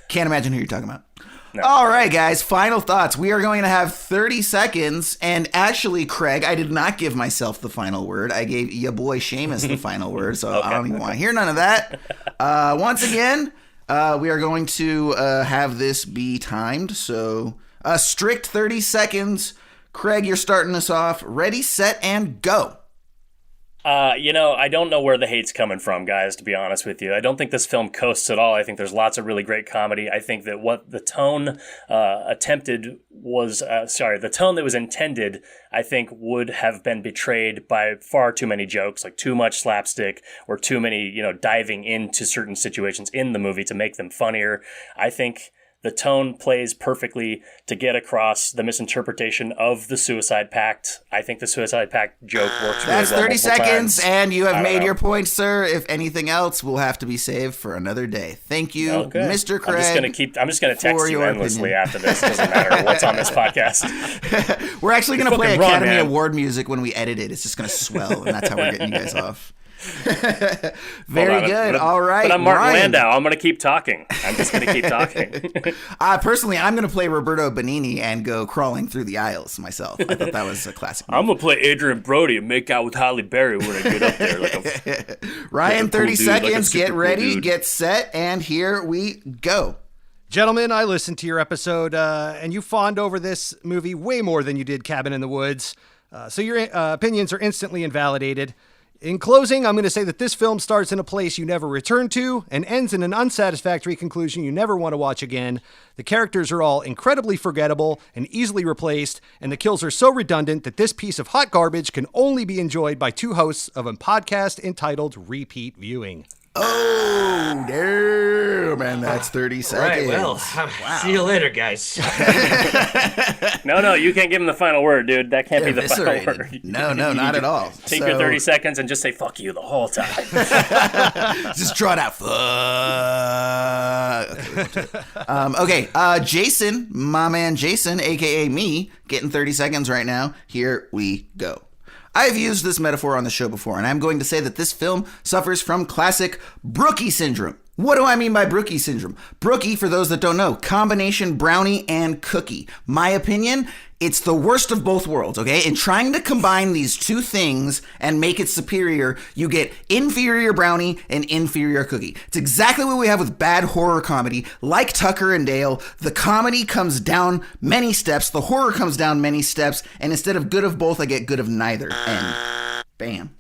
can't imagine who you're talking about. No. All right, guys, final thoughts. We are going to have 30 seconds. And actually, Craig, I did not give myself the final word. I gave your boy Seamus the final word, so I don't even want to hear none of that. Once again, We are going to have this be timed. So a strict 30 seconds. Craig, you're starting us off. Ready, set, and go. I don't know where the hate's coming from, guys, to be honest with you. I don't think this film coasts at all. I think there's lots of really great comedy. I think that what the tone the tone that was intended, I think would have been betrayed by far too many jokes, like too much slapstick or too many, diving into certain situations in the movie to make them funnier. I think the tone plays perfectly to get across the misinterpretation of the suicide pact. I think the suicide pact joke works really well. That's 30 seconds, times. And you have made your point, sir. If anything else will have to be saved for another day. Thank you, Mr. Craig. I'm just gonna text you endlessly after this. It doesn't matter what's on this podcast. We're actually gonna play Academy Award music when we edit it. It's just gonna swell, and that's how we're getting you guys off. Very good. All right. But I'm Mark Landau. I'm going to keep talking. I'm just going to keep talking. Personally, I'm going to play Roberto Benigni and go crawling through the aisles myself. I thought that was a classic movie. I'm going to play Adrian Brody and make out with Halle Berry when I get up there. Ryan, 30 seconds. Get ready, get set, and here we go. Gentlemen, I listened to your episode, and you fawned over this movie way more than you did Cabin in the Woods. So your opinions are instantly invalidated. In closing, I'm going to say that this film starts in a place you never return to and ends in an unsatisfactory conclusion you never want to watch again. The characters are all incredibly forgettable and easily replaced, and the kills are so redundant that this piece of hot garbage can only be enjoyed by two hosts of a podcast entitled Repeat Viewing. Oh, damn, and that's 30 seconds. Right, well, see you later, guys. No, you can't give him the final word, dude. That can't be the final word. No, not at all. Take your 30 seconds and just say fuck you the whole time. Just draw it out. Okay, Jason, my man Jason, a.k.a. me, getting 30 seconds right now. Here we go. I've used this metaphor on the show before, and I'm going to say that this film suffers from classic Brookie syndrome. What do I mean by Brookie syndrome? Brookie, for those that don't know, combination brownie and cookie. My opinion, it's the worst of both worlds, okay? In trying to combine these two things and make it superior, you get inferior brownie and inferior cookie. It's exactly what we have with bad horror comedy. Like Tucker and Dale, the comedy comes down many steps, the horror comes down many steps, and instead of good of both, I get good of neither. And bam.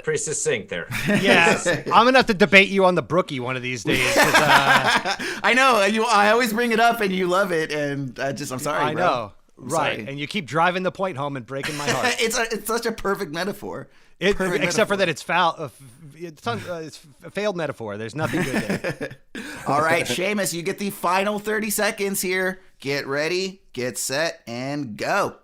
Pretty succinct there. Yeah, I'm gonna have to debate you on the Brookie one of these days. I know. I always bring it up, and you love it, and I'm sorry. I know, right? Sorry. And you keep driving the point home and breaking my heart. It's such a perfect metaphor. Except for that, it's foul. It's a failed metaphor. There's nothing good there. All right, Seamus, you get the final 30 seconds here. Get ready, get set, and go.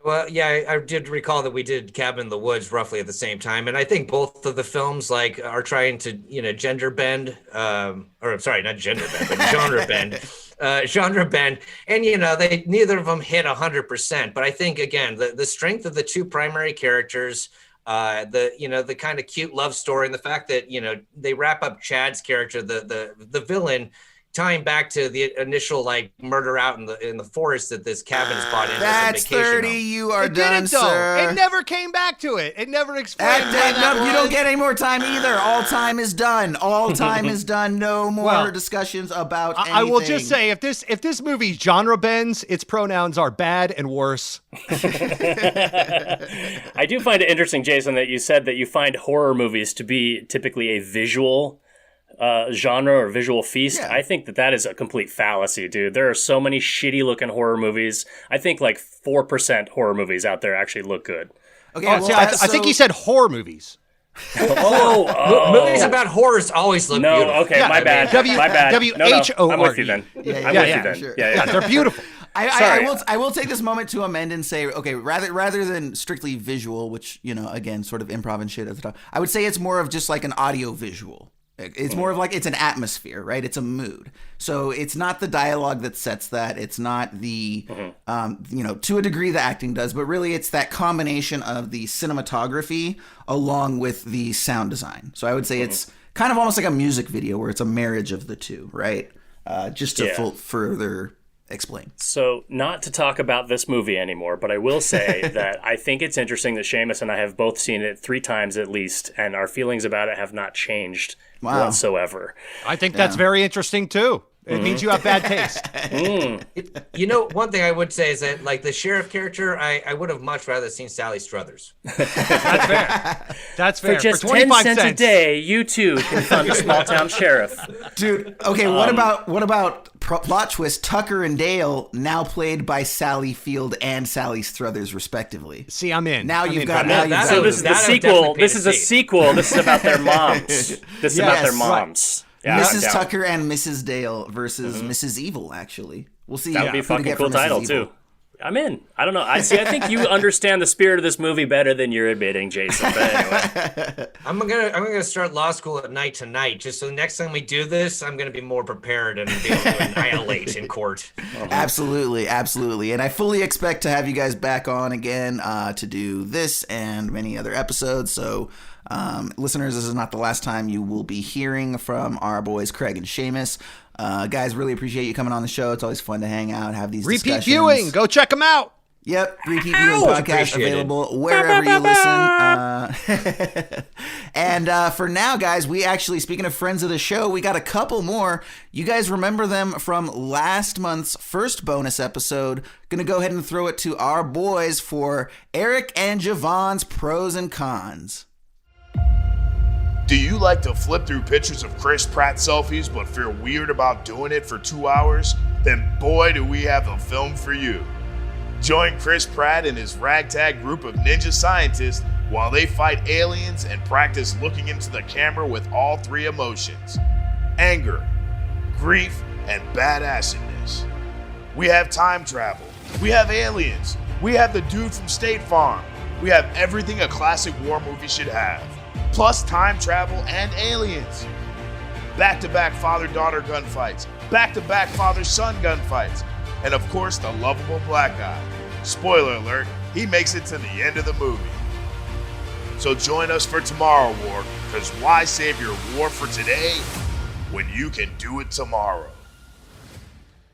Well, yeah, I did recall that we did Cabin in the Woods roughly at the same time, and I think both of the films are trying to gender bend, or sorry, not gender bend, but genre bend, and they neither of them hit 100%. But I think again the strength of the two primary characters, the kind of cute love story, and the fact that they wrap up Chad's character, the villain, tying back to the initial murder out in the forest that this cabin is bought in. That's 30. You are done, sir. It never came back to it. It never explained. You don't get any more time either. All time is done. All time is done. No more discussions about anything. I will just say, if this movie genre bends, its pronouns are bad and worse. I do find it interesting, Jason, that you said that you find horror movies to be typically a visual genre or visual feast. Yeah. I think that is a complete fallacy, dude. There are so many shitty looking horror movies. I think 4% horror movies out there actually look good. Okay, I think he said horror movies. Movies about horrors always look beautiful. Okay, my bad. My bad. W-H-O-R-E. I'm with you then. Yeah, they're beautiful. I will take this moment to amend and say, okay, rather than strictly visual, which again, sort of improv and shit at the top, I would say it's more of just an audio visual. It's more of it's an atmosphere, right? It's a mood. So it's not the dialogue that sets that. It's not the, to a degree the acting does, but really it's that combination of the cinematography along with the sound design. So I would say it's kind of almost like a music video where it's a marriage of the two, right? Just to further Explain. So, not to talk about this movie anymore, but I will say that I think it's interesting that Seamus and I have both seen it 3 times at least, and our feelings about it have not changed whatsoever. I think that's very interesting, too. It means you have bad taste. You know, one thing I would say is that, like, the sheriff character, I would have much rather seen Sally Struthers. That's fair. That's fair. For just 25 10 cents a day, you too can fund a small town sheriff. Dude, okay, what about plot twist, Tucker and Dale, now played by Sally Field and Sally Struthers, respectively? See, I'm in. Now you've got... So this is the sequel. This is a sequel. This is about their moms. This is about their moms. Yeah, Mrs. Tucker and Mrs. Dale versus Mrs. Evil, actually. We'll see. That would be a fucking cool title, too. I'm in. I don't know. I think you understand the spirit of this movie better than you're admitting, Jason. But anyway. I'm gonna start law school at night tonight, just so the next time we do this, I'm gonna be more prepared and be able to annihilate in court. Absolutely, absolutely. And I fully expect to have you guys back on again to do this and many other episodes. So listeners, this is not the last time you will be hearing from our boys Craig and Seamus. Guys, really appreciate you coming on the show. It's always fun to hang out, have these Repeat discussions. viewing. Go check them out. Yep, Repeat Viewing Podcast available wherever you listen. And for now, guys, we actually, speaking of friends of the show, we got a couple more. You guys remember them from last month's first bonus episode. Gonna go ahead and throw it to our boys for Eric and Javon's pros and cons. Do you like to flip through pictures of Chris Pratt selfies but feel weird about doing it for 2 hours? Then boy, do we have a film for you. Join Chris Pratt and his ragtag group of ninja scientists while they fight aliens and practice looking into the camera with all 3 emotions: anger, grief, and badassedness. We have time travel. We have aliens. We have the dude from State Farm. We have everything a classic war movie should have. Plus time travel and aliens. Back-to-back father-daughter gunfights. Back-to-back father-son gunfights. And of course, the lovable black guy. Spoiler alert, he makes it to the end of the movie. So join us for Tomorrow War, because why save your war for today when you can do it tomorrow?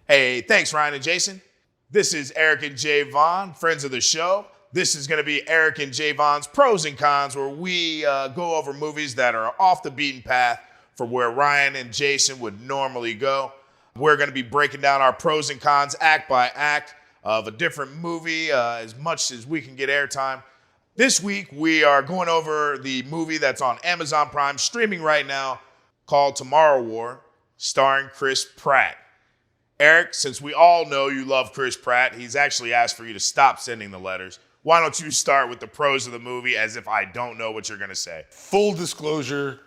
Hey, thanks Ryan and Jason. This is Eric and Javon, friends of the show. This is going to be Eric and Javon's Pros and Cons, where we go over movies that are off the beaten path from where Ryan and Jason would normally go. We're going to be breaking down our pros and cons act by act of a different movie as much as we can get airtime. This week, we are going over the movie that's on Amazon Prime streaming right now called Tomorrow War, starring Chris Pratt. Eric, since we all know you love Chris Pratt, he's actually asked for you to stop sending the letters. Why don't you start with the pros of the movie as if I don't know what you're going to say? Full disclosure,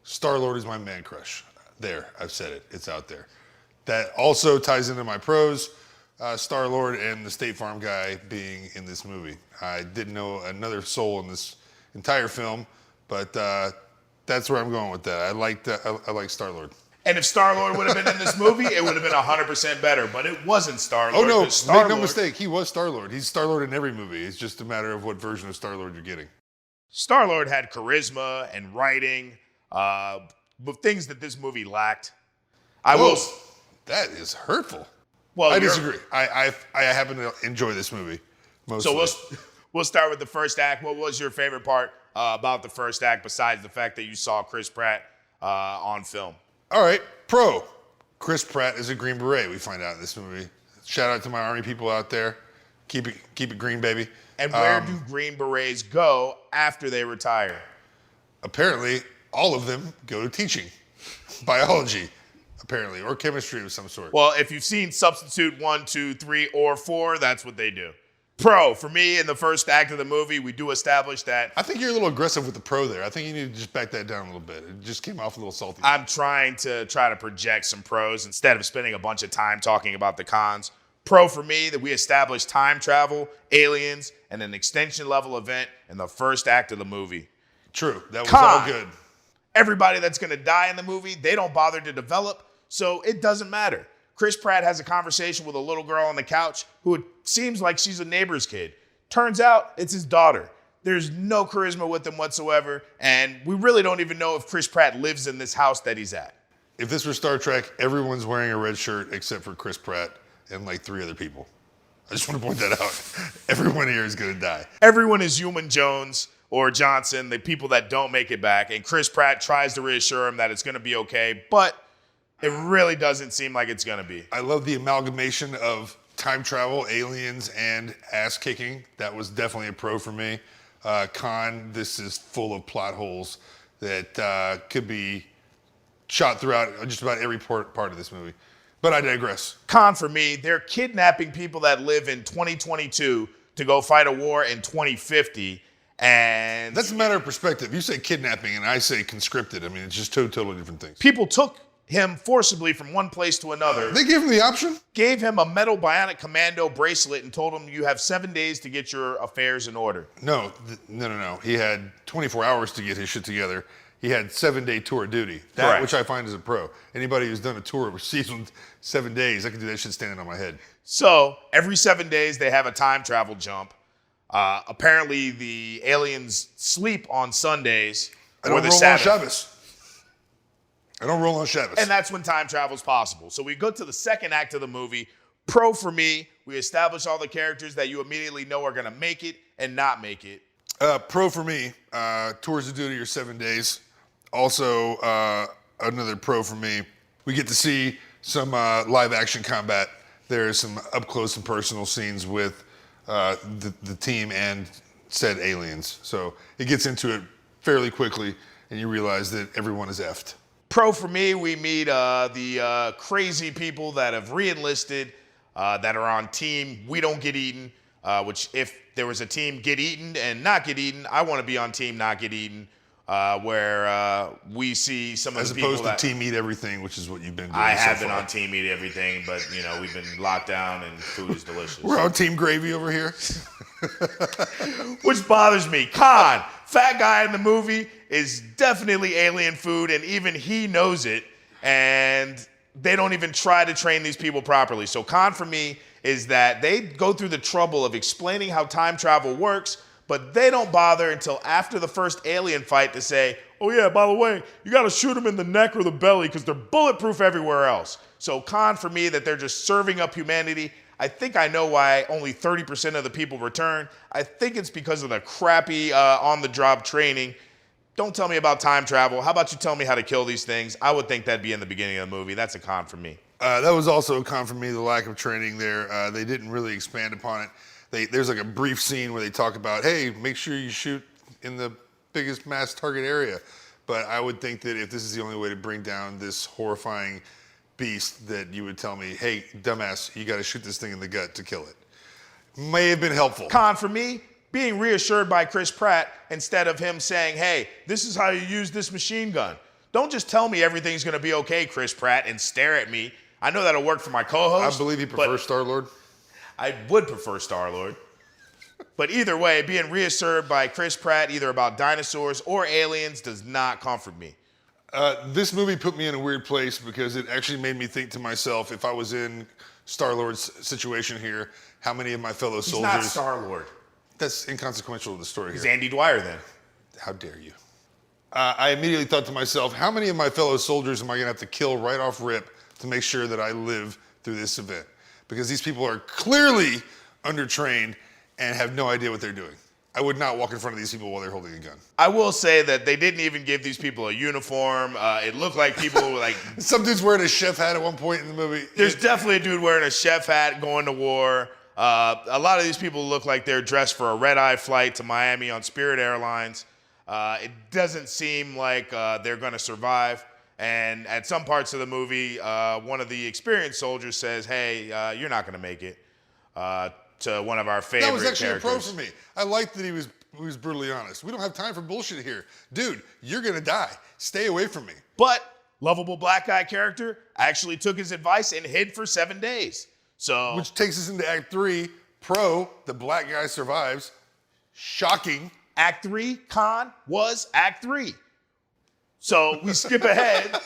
Star-Lord is my man crush. There, I've said it. It's out there. That also ties into my pros, Star-Lord and the State Farm guy being in this movie. I didn't know another soul in this entire film, but that's where I'm going with that. I like Star-Lord. And if Star-Lord would have been in this movie, it would have been 100% better, but it wasn't Star-Lord. Oh, no, make no mistake. He was Star-Lord. He's Star-Lord in every movie. It's just a matter of what version of Star-Lord you're getting. Star-Lord had charisma and writing, but things that this movie lacked. That is hurtful. Well, I disagree. I happen to enjoy this movie mostly. So we'll start with the first act. What was your favorite part about the first act besides the fact that you saw Chris Pratt on film? All right, pro. Chris Pratt is a Green Beret, we find out in this movie. Shout out to my Army people out there. Keep it green, baby. And where do Green Berets go after they retire? Apparently, all of them go to teaching. Biology, apparently, or chemistry of some sort. Well, if you've seen Substitute 1, 2, 3, or 4, that's what they do. Pro, for me, in the first act of the movie, we do establish that... I think you're a little aggressive with the pro there. I think you need to just back that down a little bit. It just came off a little salty. I'm trying to project some pros instead of spending a bunch of time talking about the cons. Pro for me, that we established time travel, aliens, and an extension level event in the first act of the movie. True, that was all good. Everybody that's going to die in the movie, they don't bother to develop, so it doesn't matter. Chris Pratt has a conversation with a little girl on the couch who seems like she's a neighbor's kid. Turns out it's his daughter. There's no charisma with him whatsoever, and we really don't even know if Chris Pratt lives in this house that he's at. If this were Star Trek, everyone's wearing a red shirt except for Chris Pratt. and like 3 other people. I just want to point that out. Everyone here is going to die. Everyone is human Jones or Johnson, the people that don't make it back. And Chris Pratt tries to reassure him that it's going to be okay, but it really doesn't seem like it's going to be. I love the amalgamation of time travel, aliens, and ass kicking. That was definitely a pro for me. Con, this is full of plot holes that could be shot throughout just about every part of this movie. But I digress. Con for me, they're kidnapping people that live in 2022 to go fight a war in 2050. And that's a matter of perspective. You say kidnapping and I say conscripted. I mean, it's just two totally different things. People took him forcibly from one place to another. They gave him the option? Gave him a metal bionic commando bracelet and told him you have 7 days to get your affairs in order. No. He had 24 hours to get his shit together. He had 7-day tour duty. That, Correct. Which I find is a pro. Anybody who's done a tour overseas in 7 days, I can do that shit standing on my head. So every 7 days, they have a time travel jump. Apparently, the aliens sleep on Sundays or the Sabbath. I don't roll on Shabbos. And that's when time travel is possible. So we go to the second act of the movie. Pro for me, we establish all the characters that you immediately know are going to make it and not make it. Pro for me, tours of duty are 7 days. Also, another pro for me, we get to see some live action combat. There's some up close and personal scenes with the team and said aliens. So it gets into it fairly quickly, and you realize that everyone is effed. Pro for me, we meet the crazy people that have re-enlisted, that are on team We Don't Get Eaten, which if there was a team Get Eaten and Not Get Eaten, I want to be on team Not Get Eaten, where we see some of the people as opposed to team Eat Everything, which is what you've been doing I have so been far. on team Eat Everything, but we've been locked down and food is delicious. We're on team Gravy over here. Which bothers me. Con, fat guy in the movie, is definitely alien food, and even he knows it, and they don't even try to train these people properly. So con for me is that they go through the trouble of explaining how time travel works, but they don't bother until after the first alien fight to say, oh yeah, by the way, you gotta shoot them in the neck or the belly because they're bulletproof everywhere else. So con for me that they're just serving up humanity. I think I know why only 30% of the people return. I think it's because of the crappy on-the-job training. Don't tell me about time travel. How about you tell me how to kill these things? I would think that'd be in the beginning of the movie. That's a con for me. That was also a con for me, the lack of training there. They didn't really expand upon it. There's like a brief scene where they talk about, hey, make sure you shoot in the biggest mass target area. But I would think that if this is the only way to bring down this horrifying beast, that you would tell me, hey, dumbass, you got to shoot this thing in the gut to kill it. May have been helpful. Con for me, being reassured by Chris Pratt instead of him saying, hey, this is how you use this machine gun. Don't just tell me everything's going to be okay, Chris Pratt, and stare at me. I know that'll work for my co-host. I believe he prefers Star-Lord. I would prefer Star-Lord. But either way, being reassured by Chris Pratt either about dinosaurs or aliens does not comfort me. This movie put me in a weird place because it actually made me think to myself, if I was in Star-Lord's situation here, how many of my fellow soldiers... He's not Star-Lord. That's inconsequential to the story here. He's Andy Dwyer then. How dare you? I immediately thought to myself, how many of my fellow soldiers am I going to have to kill right off rip to make sure that I live through this event? Because these people are clearly undertrained and have no idea what they're doing. I would not walk in front of these people while they're holding a gun. I will say that they didn't even give these people a uniform. It looked like people were like... Some dude's wearing a chef hat at one point in the movie. There's definitely a dude wearing a chef hat going to war. A lot of these people look like they're dressed for a red-eye flight to Miami on Spirit Airlines. It doesn't seem like they're going to survive. And at some parts of the movie, one of the experienced soldiers says, hey, you're not going to make it, to one of our favorite characters. That was actually a pro for me. I liked that he was brutally honest. We don't have time for bullshit here. Dude, you're going to die. Stay away from me. But lovable black guy character actually took his advice and hid for 7 days. So, which takes us into Act 3. Pro, the black guy survives. Shocking. Act 3, con, was Act 3. So we skip ahead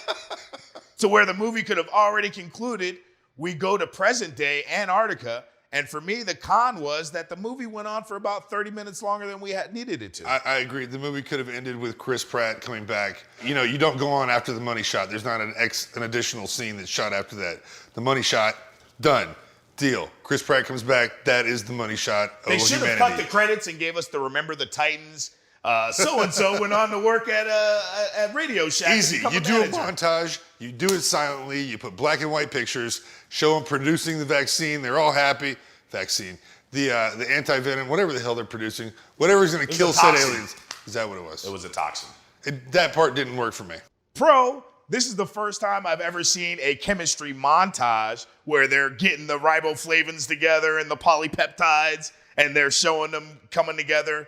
to where the movie could have already concluded. We go to present day Antarctica. And for me, the con was that the movie went on for about 30 minutes longer than we had needed it to. I agree. The movie could have ended with Chris Pratt coming back. You know, you don't go on after the money shot. There's not an additional scene that's shot after that. The money shot, done. Deal. Chris Pratt comes back. That is the money shot of They should have humanity. cut the credits and gave us the Remember the Titans. So-and-so went on to work at Radio Shack. Easy. You do a montage. You do it silently. You put black and white pictures. Show them producing the vaccine. They're all happy. Vaccine. The anti-venom, whatever the hell they're producing. Whatever's going to kill said aliens. Is that what it was? It was a toxin. That part didn't work for me. Pro, this is the first time I've ever seen a chemistry montage where they're getting the riboflavins together and the polypeptides, and they're showing them coming together.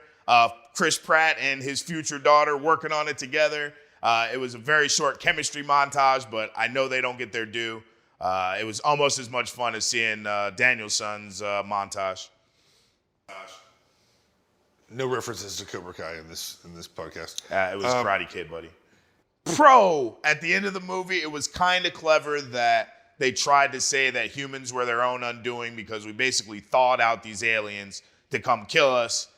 Chris Pratt and his future daughter working on it together. It was a very short chemistry montage, but I know they don't get their due. It was almost as much fun as seeing Danielson's montage. No references to Cobra Kai in this podcast. It was Karate Kid, buddy. Pro, at the end of the movie, it was kind of clever that they tried to say that humans were their own undoing because we basically thawed out these aliens to come kill us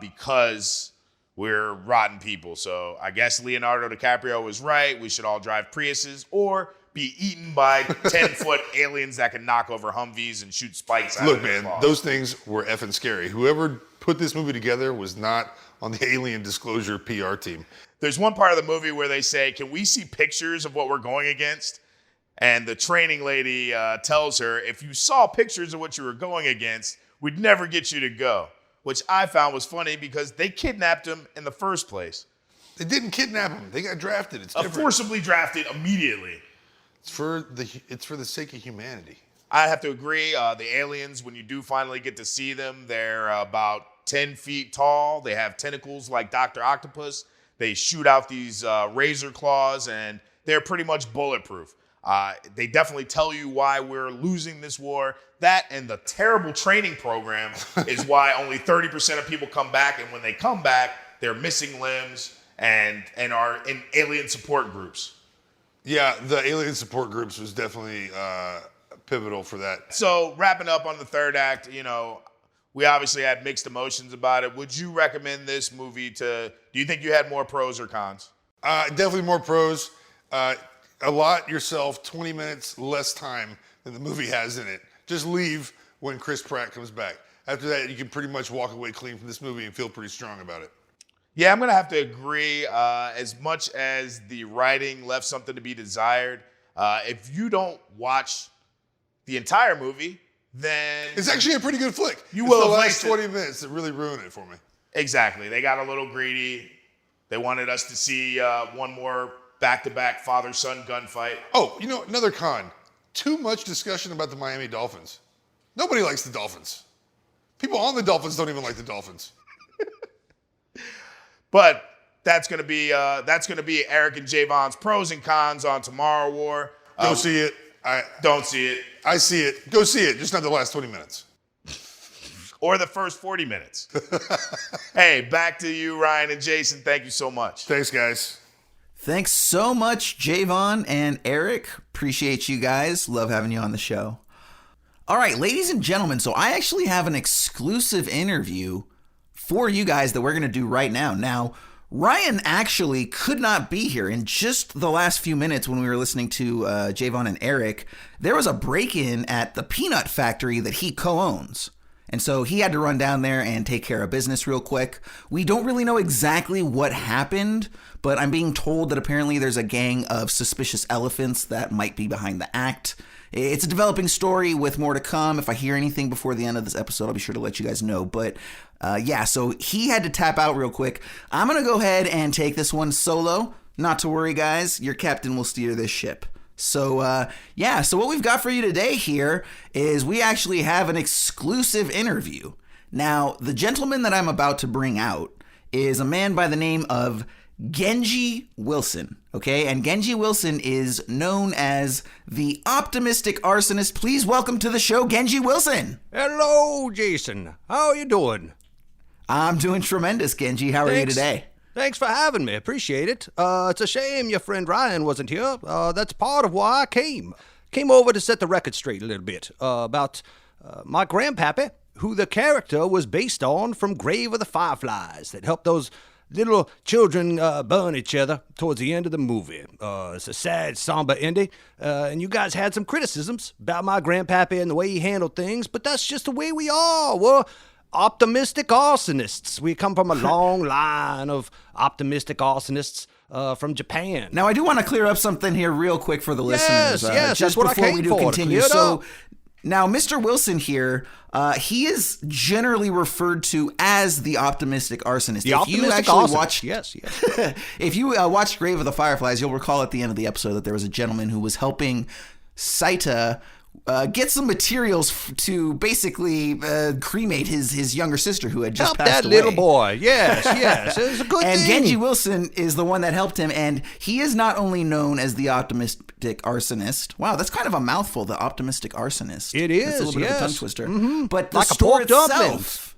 because we're rotten people. So I guess Leonardo DiCaprio was right. We should all drive Priuses or be eaten by 10-foot aliens that can knock over Humvees and shoot spikes out of their claws. Those things were effing scary. Whoever put this movie together was not on the Alien Disclosure PR team. There's one part of the movie where they say, can we see pictures of what we're going against? And the training lady tells her, if you saw pictures of what you were going against, we'd never get you to go. Which I found was funny because they kidnapped him in the first place. They didn't kidnap him. They got drafted. It's different. Forcibly drafted immediately. It's for the sake of humanity. I have to agree. The aliens, when you do finally get to see them, they're about 10 feet tall. They have tentacles like Dr. Octopus. They shoot out these razor claws, and they're pretty much bulletproof. They definitely tell you why we're losing this war. That and the terrible training program is why only 30% of people come back. And when they come back, they're missing limbs and are in alien support groups. Yeah, the alien support groups was definitely pivotal for that. So wrapping up on the third act, we obviously had mixed emotions about it. Would you recommend this movie do you think you had more pros or cons? Definitely more pros. Allot yourself 20 minutes less time than the movie has in it. Just leave when Chris Pratt comes back. After that, you can pretty much walk away clean from this movie and feel pretty strong about it. Yeah, I'm going to have to agree. As much as the writing left something to be desired, if you don't watch the entire movie, then... It's actually a pretty good flick. You will have the last wasted 20 minutes that really ruined it for me. Exactly. They got a little greedy. They wanted us to see one more back-to-back father-son gunfight. Oh, another con. Too much discussion about the Miami Dolphins. Nobody likes the Dolphins. People on the Dolphins don't even like the Dolphins. But that's gonna be Eric and Javon's pros and cons on Tomorrow War. Go see it. I don't see it. I see it. Go see it. Just not the last 20 minutes. Or the first 40 minutes. Hey, back to you, Ryan and Jason. Thank you so much. Thanks, guys. Thanks so much, Javon and Eric. Appreciate you guys. Love having you on the show. All right, ladies and gentlemen, so I actually have an exclusive interview for you guys that we're going to do right now. Now, Ryan actually could not be here. In just the last few minutes when we were listening to Javon and Eric, there was a break-in at the peanut factory that he co-owns. And so he had to run down there and take care of business real quick. We don't really know exactly what happened, but I'm being told that apparently there's a gang of suspicious elephants that might be behind the act. It's a developing story with more to come. If I hear anything before the end of this episode, I'll be sure to let you guys know. But yeah, so he had to tap out real quick. I'm going to go ahead and take this one solo. Not to worry, guys. Your captain will steer this ship. So, yeah, so what we've got for you today here is we actually have an exclusive interview. Now, the gentleman that I'm about to bring out is a man by the name of Genji Wilson, okay? And Genji Wilson is known as the optimistic arsonist. Please welcome to the show, Genji Wilson. Hello, Jason. How are you doing? I'm doing tremendous, Genji. How are you today? Thanks for having me. Appreciate it. It's a shame your friend Ryan wasn't here. That's part of why I came. Came over to set the record straight a little bit about my grandpappy, who the character was based on from Grave of the Fireflies that helped those little children burn each other towards the end of the movie. It's a sad, somber ending, and you guys had some criticisms about my grandpappy and the way he handled things, but that's just the way we are. We're optimistic arsonists. We come from a long line of optimistic arsonists from Japan. Now, I do want to clear up something here real quick for the listeners. Yes, just that's what I before came we do for, to continue. clear it So up. now, Mr. Wilson here, he is generally referred to as the optimistic arsonist. The optimistic arsonist. Yes. If you watched Grave of the Fireflies, you'll recall at the end of the episode that there was a gentleman who was helping Saita get some materials to basically cremate his younger sister who had just Help passed that away. little boy. Yes. It was a good And thing. Genji Wilson is the one that helped him, and he is not only known as the optimistic arsonist. Wow, that's kind of a mouthful, the optimistic arsonist. It That's is, a little bit of a yes. tongue twister. But the Like a store pork dumpling. itself...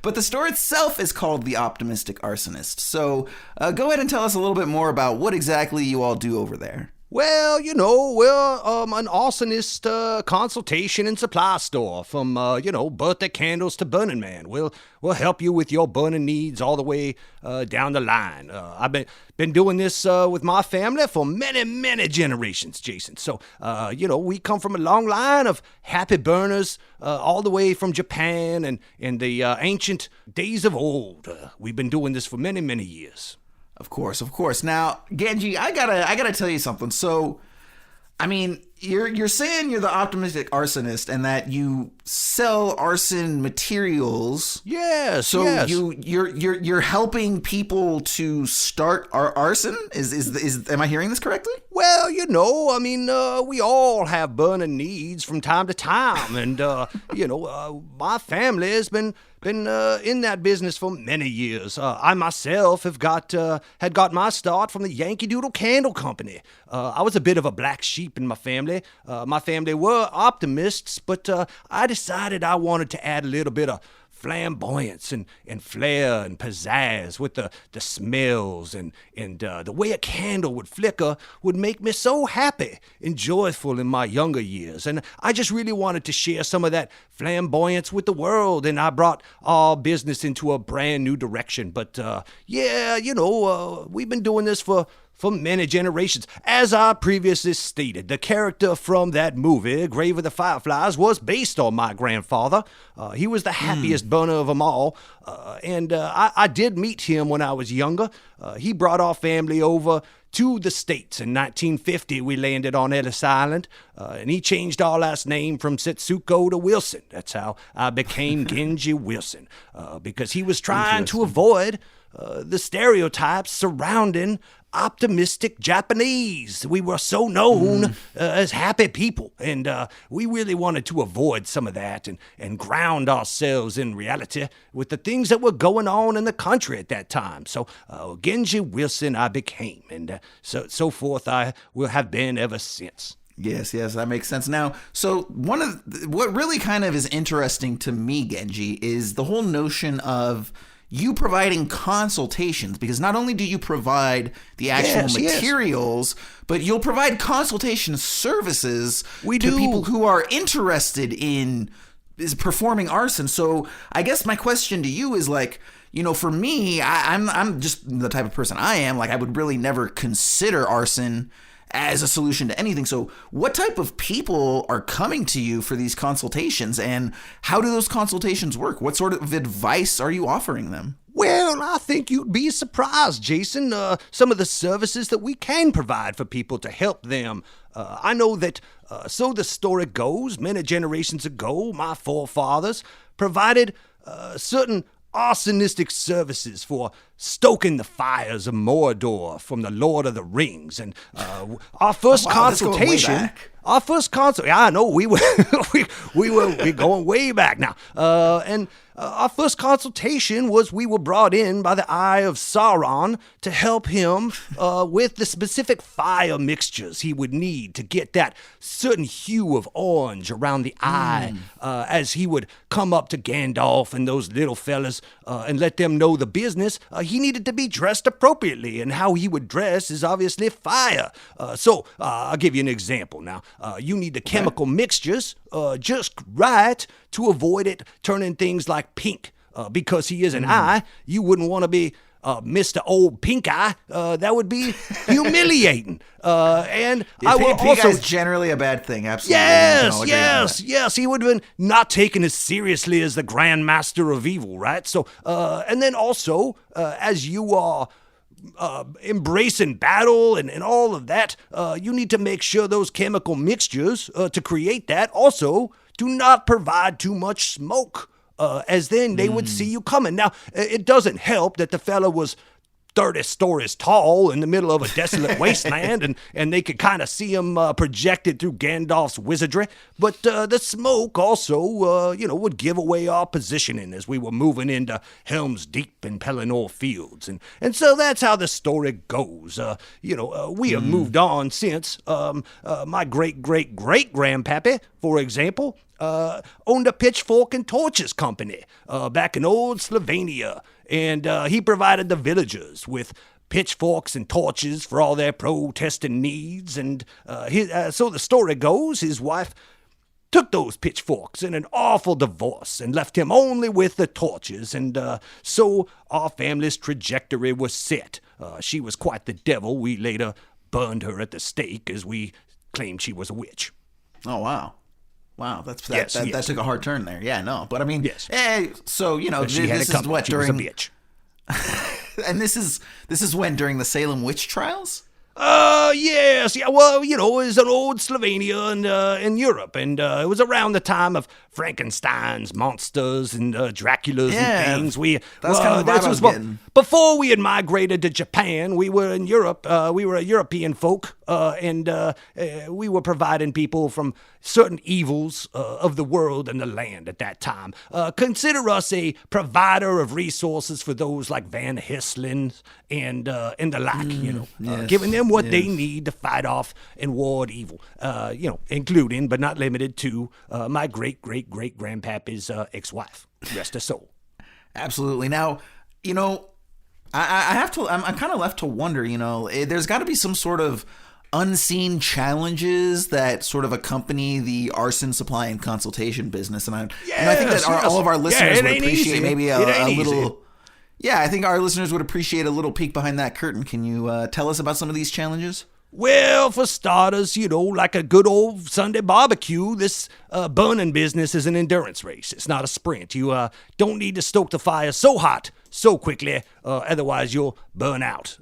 But the store itself is called the Optimistic Arsonist. So go ahead and tell us a little bit more about what exactly you all do over there. Well, we're an arsonist consultation and supply store from, birthday candles to Burning Man. We'll help you with your burning needs all the way down the line. I've been doing this with my family for many, many generations, Jason. So, we come from a long line of happy burners all the way from Japan and in the ancient days of old. We've been doing this for many, many years. Of course. Now, Genji, I gotta tell you something. So, I mean, you're saying you're the optimistic arsonist and that you sell arson materials. Yes. So yes. you're helping people to start arson? Is am I hearing this correctly? Well, we all have burning needs from time to time, and my family has been in that business for many years. I myself had got my start from the Yankee Doodle Candle Company. I was a bit of a black sheep in my family. My family were optimists, but I decided I wanted to add a little bit of flamboyance and flair and pizzazz with the smells and the way a candle would flicker would make me so happy and joyful in my younger years. And I just really wanted to share some of that flamboyance with the world, and I brought our business into a brand new direction. But we've been doing this for many generations. As I previously stated, the character from that movie, Grave of the Fireflies, was based on my grandfather. He was the happiest burner of them all, and I did meet him when I was younger. He brought our family over to the States. In 1950, we landed on Ellis Island, and he changed our last name from Setsuko to Wilson. That's how I became Genji Wilson, because he was trying to avoid the stereotypes surrounding optimistic Japanese. We were so known as happy people, and we really wanted to avoid some of that and ground ourselves in reality with the things that were going on in the country at that time. So Genji Wilson I became, and so forth I will have been ever since. Yes, that makes sense. Now, so what really kind of is interesting to me, Genji, is the whole notion of you providing consultations, because not only do you provide the actual materials, but you'll provide consultation services to people who are interested in performing arson. So I guess my question to you is like, for me, I'm just the type of person I am. Like, I would really never consider arson as a solution to anything. So what type of people are coming to you for these consultations, and how do those consultations work? What sort of advice are you offering them? Well, I think you'd be surprised, Jason, some of the services that we can provide for people to help them. I know that, so the story goes, many generations ago, my forefathers provided certain arsonistic services for stoking the fires of Mordor from the Lord of the Rings. And our first consultation... I know we were we're going way back now. And our first consultation was we were brought in by the Eye of Sauron to help him with the specific fire mixtures he would need to get that certain hue of orange around the eye as he would come up to Gandalf and those little fellas and let them know the business. He needed to be dressed appropriately, and how he would dress is obviously fire. So I'll give you an example now. You need the chemical mixtures just right to avoid it turning things like pink. Because he is an eye, you wouldn't want to be Mr. Old Pink Eye, that would be humiliating. And Yeah, I will pink also eye is generally a bad thing. Absolutely. Yes. He would have been not taken as seriously as the Grand Master of Evil, right? So, and then also, as you are embracing battle and all of that, you need to make sure those chemical mixtures to create that also do not provide too much smoke, as then they would see you coming. Now, it doesn't help that the fella was 30 stories tall in the middle of a desolate wasteland, and they could kind of see him projected through Gandalf's wizardry. But the smoke also, would give away our positioning as we were moving into Helm's Deep and Pelennor Fields. And so that's how the story goes. We have moved on since. My great-great-great-grandpappy, for example, owned a pitchfork and torches company back in old Slovenia. And he provided the villagers with pitchforks and torches for all their protesting needs. And so the story goes, his wife took those pitchforks in an awful divorce and left him only with the torches. And so our family's trajectory was set. She was quite the devil. We later burned her at the stake as we claimed she was a witch. Oh, wow. Wow, that took a hard turn there. Yeah, no, but I mean, yes. So but she had this it coming. is what She during was a bitch. and this is when during the Salem witch trials. Yes. Yeah, well, it was an old Slovenia and in Europe, and it was around the time of Frankenstein's monsters and Dracula's and things. That's kind of the vibe I was getting. Before we had migrated to Japan, we were in Europe. We were a European folk, and we were providing people from certain evils of the world and the land at that time. Consider us a provider of resources for those like Van Helsing and the like, giving them what they need to fight off and ward evil, including but not limited to my great-great-great-grandpappy's ex-wife. Rest her soul. Absolutely. Now, I'm kind of left to wonder, there's got to be some sort of unseen challenges that sort of accompany the arson supply and consultation business. And I think that all of our listeners would appreciate maybe a little... Yeah, I think our listeners would appreciate a little peek behind that curtain. Can you tell us about some of these challenges? Well, for starters, like a good old Sunday barbecue, this burning business is an endurance race. It's not a sprint. You don't need to stoke the fire so hot, so quickly, otherwise you'll burn out.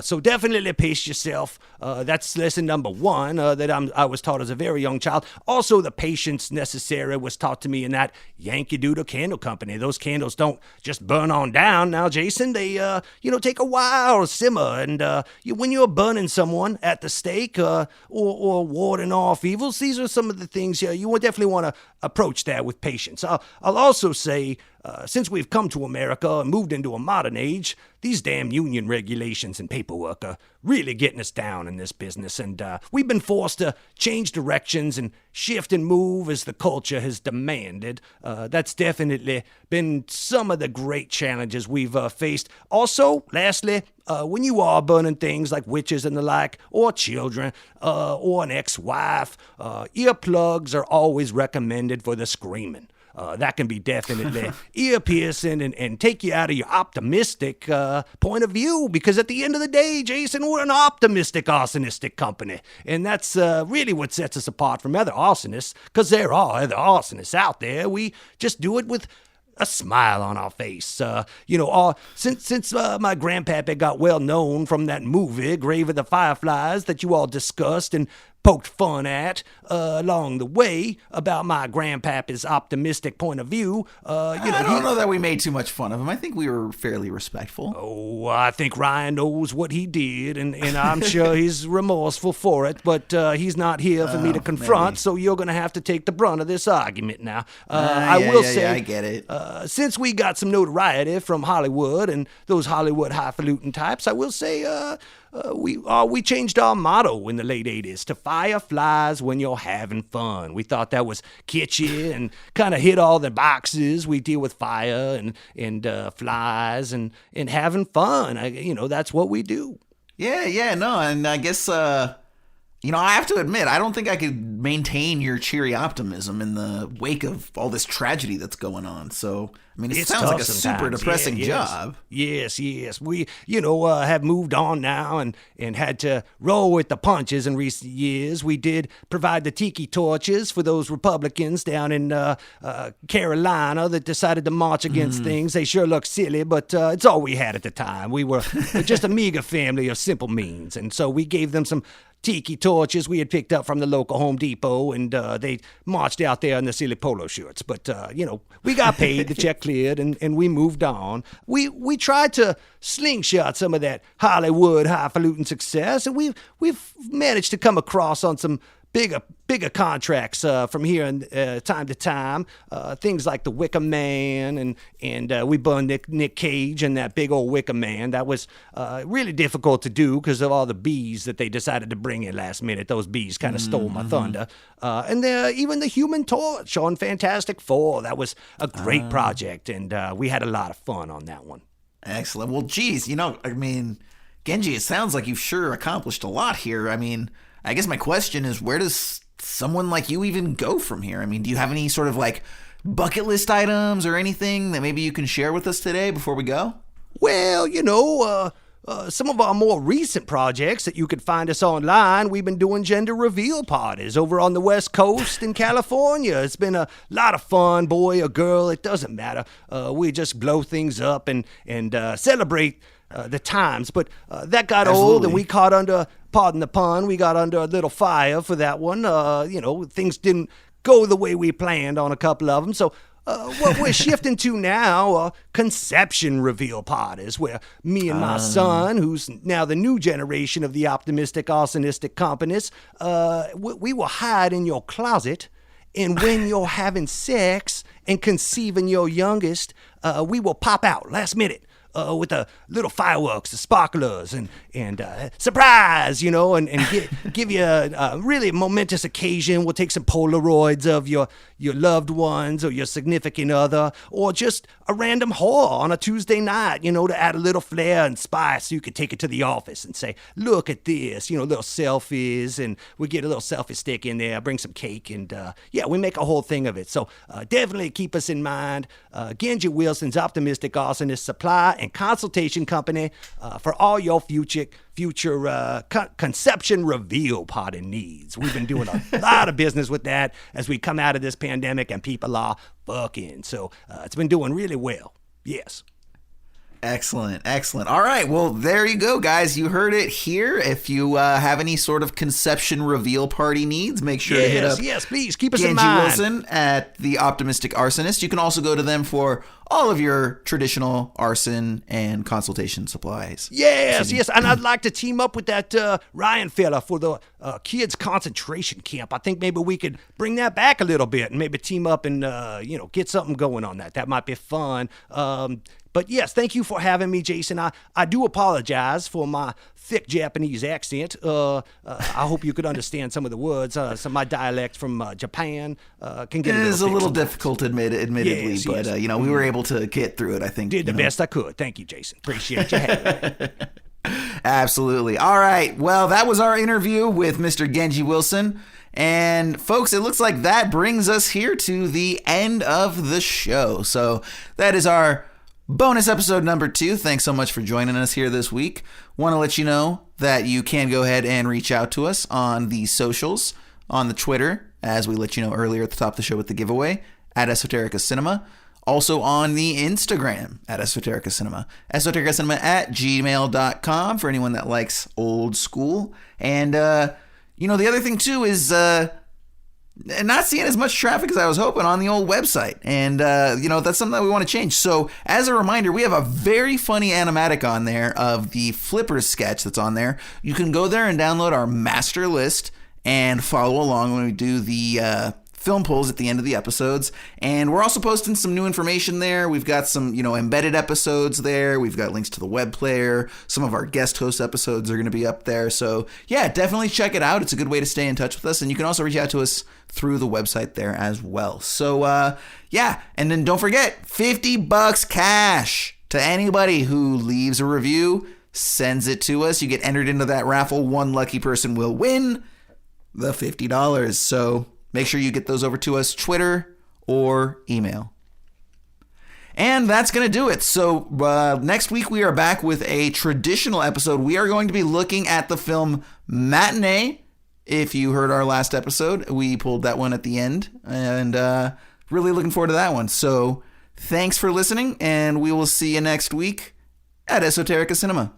So definitely pace yourself. That's lesson number one that I was taught as a very young child. Also, the patience necessary was taught to me in that Yankee Doodle Candle Company. Those candles don't just burn on down. Now, Jason, they take a while to simmer. And when you're burning someone at the stake or warding off evils, these are some of the things you would definitely want to approach that with patience. I'll also say, since we've come to America and moved into a modern age, these damn union regulations and paperwork are really getting us down in this business, and we've been forced to change directions and shift and move as the culture has demanded. That's definitely been some of the great challenges we've faced. Also, lastly, when you are burning things like witches and the like, or children, or an ex-wife, earplugs are always recommended for the screaming. That can be definitely ear-piercing and take you out of your optimistic point of view, because at the end of the day, Jason, we're an optimistic arsonistic company, and that's really what sets us apart from other arsonists, because there are other arsonists out there. We just do it with a smile on our face. Since my grandpappy got well known from that movie, Grave of the Fireflies, that you all discussed and poked fun at along the way about my grandpappy's optimistic point of view. I don't know that we made too much fun of him. I think we were fairly respectful. Oh, I think Ryan knows what he did, and I'm sure he's remorseful for it, but he's not here for me to confront, so you're going to have to take the brunt of this argument now. I will say, I get it. Since we got some notoriety from Hollywood and those Hollywood highfalutin types, I will say we changed our motto in the late 80s to fireflies when you're having fun. We thought that was kitschy and kind of hit all the boxes. We deal with fire and flies and having fun. That's what we do. Yeah, no, and I guess You know, I have to admit, I don't think I could maintain your cheery optimism in the wake of all this tragedy that's going on. So, I mean, it It's sounds like tough a super sometimes. depressing Yes. job. Yes. We, have moved on now and had to roll with the punches in recent years. We did provide the tiki torches for those Republicans down in Carolina that decided to march against things. They sure look silly, but it's all we had at the time. We were just a meager family of simple means, and so we gave them some tiki torches we had picked up from the local Home Depot, and they marched out there in the silly polo shirts. But, we got paid, the check cleared, and we moved on. We tried to slingshot some of that Hollywood highfalutin success, and we've managed to come across on some bigger contracts from here and time to time. Things like the Wicker Man, and we burned Nick Cage and that big old Wicker Man. That was really difficult to do because of all the bees that they decided to bring in last minute. Those bees kind of stole my thunder. And even the Human Torch on Fantastic Four. That was a great project, and we had a lot of fun on that one. Excellent. Well, geez, Genji, it sounds like you've sure accomplished a lot here. I mean, I guess my question is, where does someone like you even go from here? I mean, do you have any sort of like bucket list items or anything that maybe you can share with us today before we go? Well, some of our more recent projects that you could find us online, we've been doing gender reveal parties over on the West Coast in California. It's been a lot of fun, boy or girl, it doesn't matter. We just blow things up and celebrate the times. But that got old, and we caught under, pardon the pun, we got under a little fire for that one. Things didn't go the way we planned on a couple of them. So what we're shifting to now are conception reveal parties, where me and my son, who's now the new generation of the optimistic, arsonistic companies, we will hide in your closet, and when you're having sex and conceiving your youngest, we will pop out last minute. With the little fireworks, the sparklers, and surprise, and give you a really momentous occasion. We'll take some Polaroids of your loved ones or your significant other, or just a random whore on a Tuesday night, to add a little flair and spice so you could take it to the office and say, look at this, little selfies, and we get a little selfie stick in there, bring some cake, and we make a whole thing of it. So definitely keep us in mind. Genji Wilson's Optimistic Arsonist Supply and Consultation Company for all your future conception reveal party needs. We've been doing a lot of business with that as we come out of this pandemic, and people are fucking. So it's been doing really well. Yes. Excellent. All right. Well, there you go, guys. You heard it here. If you have any sort of conception reveal party needs, make sure to hit up Yes, please. Keep us Genji in mind. Wilson at The Optimistic Arsonist. You can also go to them for all of your traditional arson and consultation supplies. Yes. And I'd like to team up with that Ryan fella for the kids' concentration camp. I think maybe we could bring that back a little bit and maybe team up and, get something going on that. That might be fun. But yes, thank you for having me, Jason. I do apologize for my thick Japanese accent. I hope you could understand some of the words. Some of my dialect from Japan can get It is a little thick difficult, admittedly, Yes, but yes. We were able to get through it, I think. Did the best I could. Thank you, Jason. Appreciate you having me. Absolutely. All right. Well, that was our interview with Mr. Genji Wilson. And folks, it looks like that brings us here to the end of the show. So that is our bonus episode number 2. Thanks so much for joining us here this week. Want to let you know that you can go ahead and reach out to us on the socials, on the Twitter, as we let you know earlier at the top of the show with the giveaway, at Esoterica Cinema. Also on the Instagram at Esoterica Cinema. Esoterica Cinema at gmail.com for anyone that likes old school. And, the other thing too is not seeing as much traffic as I was hoping on the old website. And, that's something that we want to change. So as a reminder, we have a very funny animatic on there of the Flippers sketch that's on there. You can go there and download our master list and follow along when we do the film pulls at the end of the episodes. And we're also posting some new information there. We've got some, embedded episodes there. We've got links to the web player. Some of our guest host episodes are going to be up there. So yeah, definitely check it out. It's a good way to stay in touch with us. And you can also reach out to us through the website there as well. So and then don't forget, $50 cash to anybody who leaves a review, sends it to us. You get entered into that raffle. One lucky person will win. the $50. So make sure you get those over to us, Twitter or email. And that's going to do it. So next week we are back with a traditional episode. We are going to be looking at the film Matinee. If you heard our last episode, we pulled that one at the end. And really looking forward to that one. So thanks for listening, and we will see you next week at Esoterica Cinema.